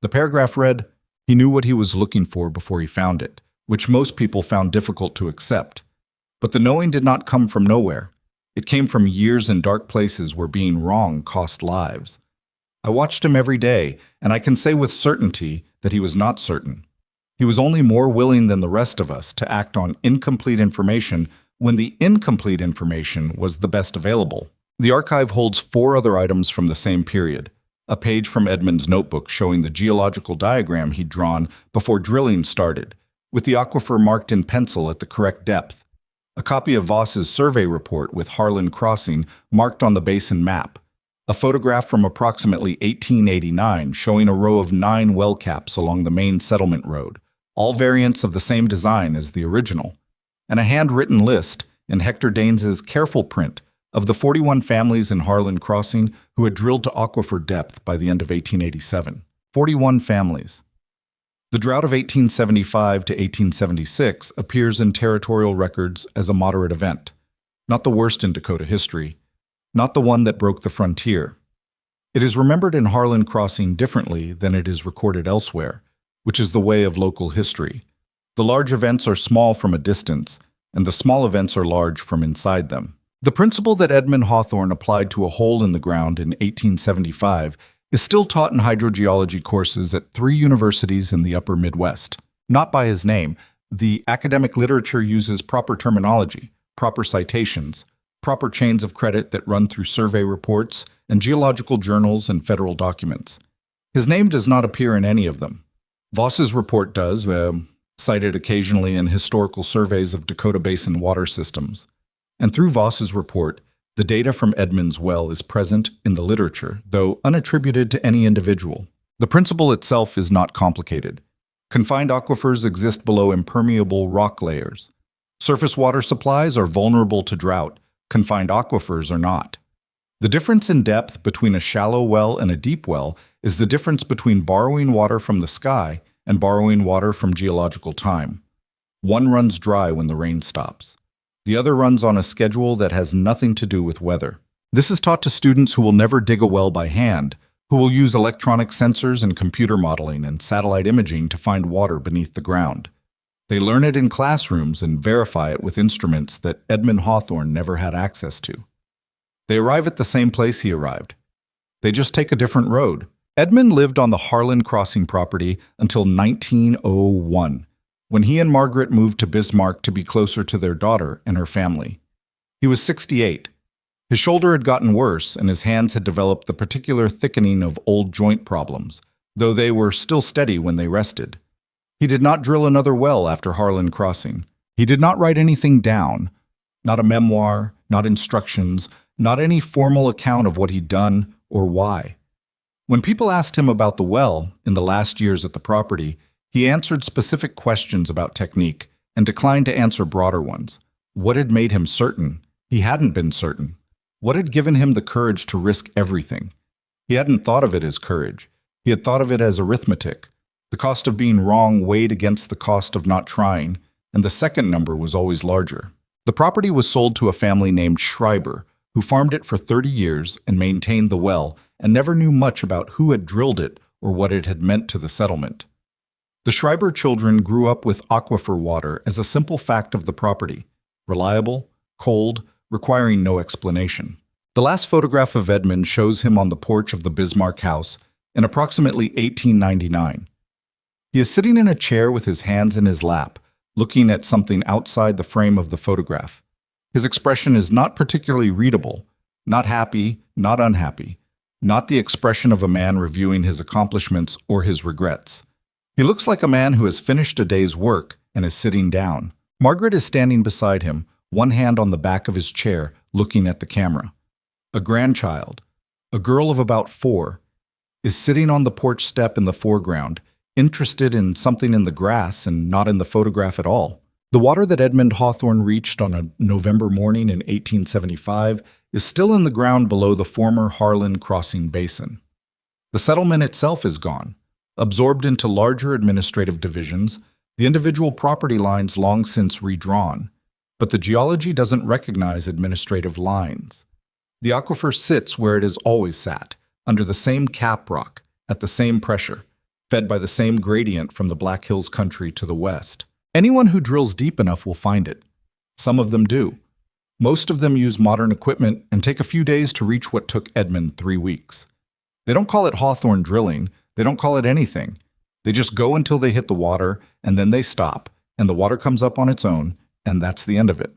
The paragraph read, he knew what he was looking for before he found it, which most people found difficult to accept. But the knowing did not come from nowhere. It came from years in dark places where being wrong cost lives. I watched him every day, and I can say with certainty that he was not certain. He was only more willing than the rest of us to act on incomplete information when the incomplete information was the best available. The archive holds 4 other items from the same period. A page from Edmund's notebook showing the geological diagram he'd drawn before drilling started, with the aquifer marked in pencil at the correct depth. A copy of Voss's survey report with Harlan Crossing marked on the basin map. A photograph from approximately 1889 showing a row of 9 well caps along the main settlement road, all variants of the same design as the original, and a handwritten list in Hector Daines's careful print of the 41 families in Harlan Crossing who had drilled to aquifer depth by the end of 1887. 41 families. The drought of 1875 to 1876 appears in territorial records as a moderate event, not the worst in Dakota history, not the one that broke the frontier. It is remembered in Harlan Crossing differently than it is recorded elsewhere, which is the way of local history. The large events are small from a distance, and the small events are large from inside them. The principle that Edmund Hawthorne applied to a hole in the ground in 1875 is still taught in hydrogeology courses at 3 universities in the upper Midwest. Not by his name, the academic literature uses proper terminology, proper citations, proper chains of credit that run through survey reports and geological journals and federal documents. His name does not appear in any of them. Voss's report does, cited occasionally in historical surveys of Dakota Basin water systems. And through Voss's report, the data from Edmund's well is present in the literature, though unattributed to any individual. The principle itself is not complicated. Confined aquifers exist below impermeable rock layers. Surface water supplies are vulnerable to drought. Confined aquifers are not. The difference in depth between a shallow well and a deep well is the difference between borrowing water from the sky and borrowing water from geological time. One runs dry when the rain stops. The other runs on a schedule that has nothing to do with weather. This is taught to students who will never dig a well by hand, who will use electronic sensors and computer modeling and satellite imaging to find water beneath the ground. They learn it in classrooms and verify it with instruments that Edmund Hawthorne never had access to. They arrive at the same place he arrived. They just take a different road. Edmund lived on the Harlan Crossing property until 1901, when he and Margaret moved to Bismarck to be closer to their daughter and her family. He was 68. His shoulder had gotten worse, and his hands had developed the particular thickening of old joint problems, though they were still steady when they rested. He did not drill another well after Harlan Crossing. He did not write anything down, not a memoir, not instructions, not any formal account of what he'd done or why. When people asked him about the well in the last years at the property, he answered specific questions about technique and declined to answer broader ones. What had made him certain? He hadn't been certain. What had given him the courage to risk everything? He hadn't thought of it as courage. He had thought of it as arithmetic. The cost of being wrong weighed against the cost of not trying, and the second number was always larger. The property was sold to a family named Schreiber, who farmed it for 30 years and maintained the well and never knew much about who had drilled it or what it had meant to the settlement. The Schreiber children grew up with aquifer water as a simple fact of the property, reliable, cold, requiring no explanation. The last photograph of Edmund shows him on the porch of the Bismarck house in approximately 1899. He is sitting in a chair with his hands in his lap, looking at something outside the frame of the photograph. His expression is not particularly readable, not happy, not unhappy, not the expression of a man reviewing his accomplishments or his regrets. He looks like a man who has finished a day's work and is sitting down. Margaret is standing beside him, one hand on the back of his chair, looking at the camera. A grandchild, a girl of about 4, is sitting on the porch step in the foreground, interested in something in the grass and not in the photograph at all. The water that Edmund Hawthorne reached on a November morning in 1875 is still in the ground below the former Harlan Crossing Basin. The settlement itself is gone, absorbed into larger administrative divisions, the individual property lines long since redrawn. But the geology doesn't recognize administrative lines. The aquifer sits where it has always sat, under the same cap rock, at the same pressure, fed by the same gradient from the Black Hills country to the west. Anyone who drills deep enough will find it. Some of them do. Most of them use modern equipment and take a few days to reach what took Edmund 3 weeks. They don't call it Hawthorne drilling, they don't call it anything. They just go until they hit the water, and then they stop, and the water comes up on its own, and that's the end of it.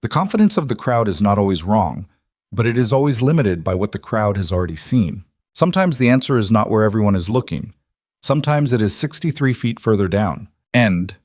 The confidence of the crowd is not always wrong, but it is always limited by what the crowd has already seen. Sometimes the answer is not where everyone is looking. Sometimes it is 63 feet further down. End.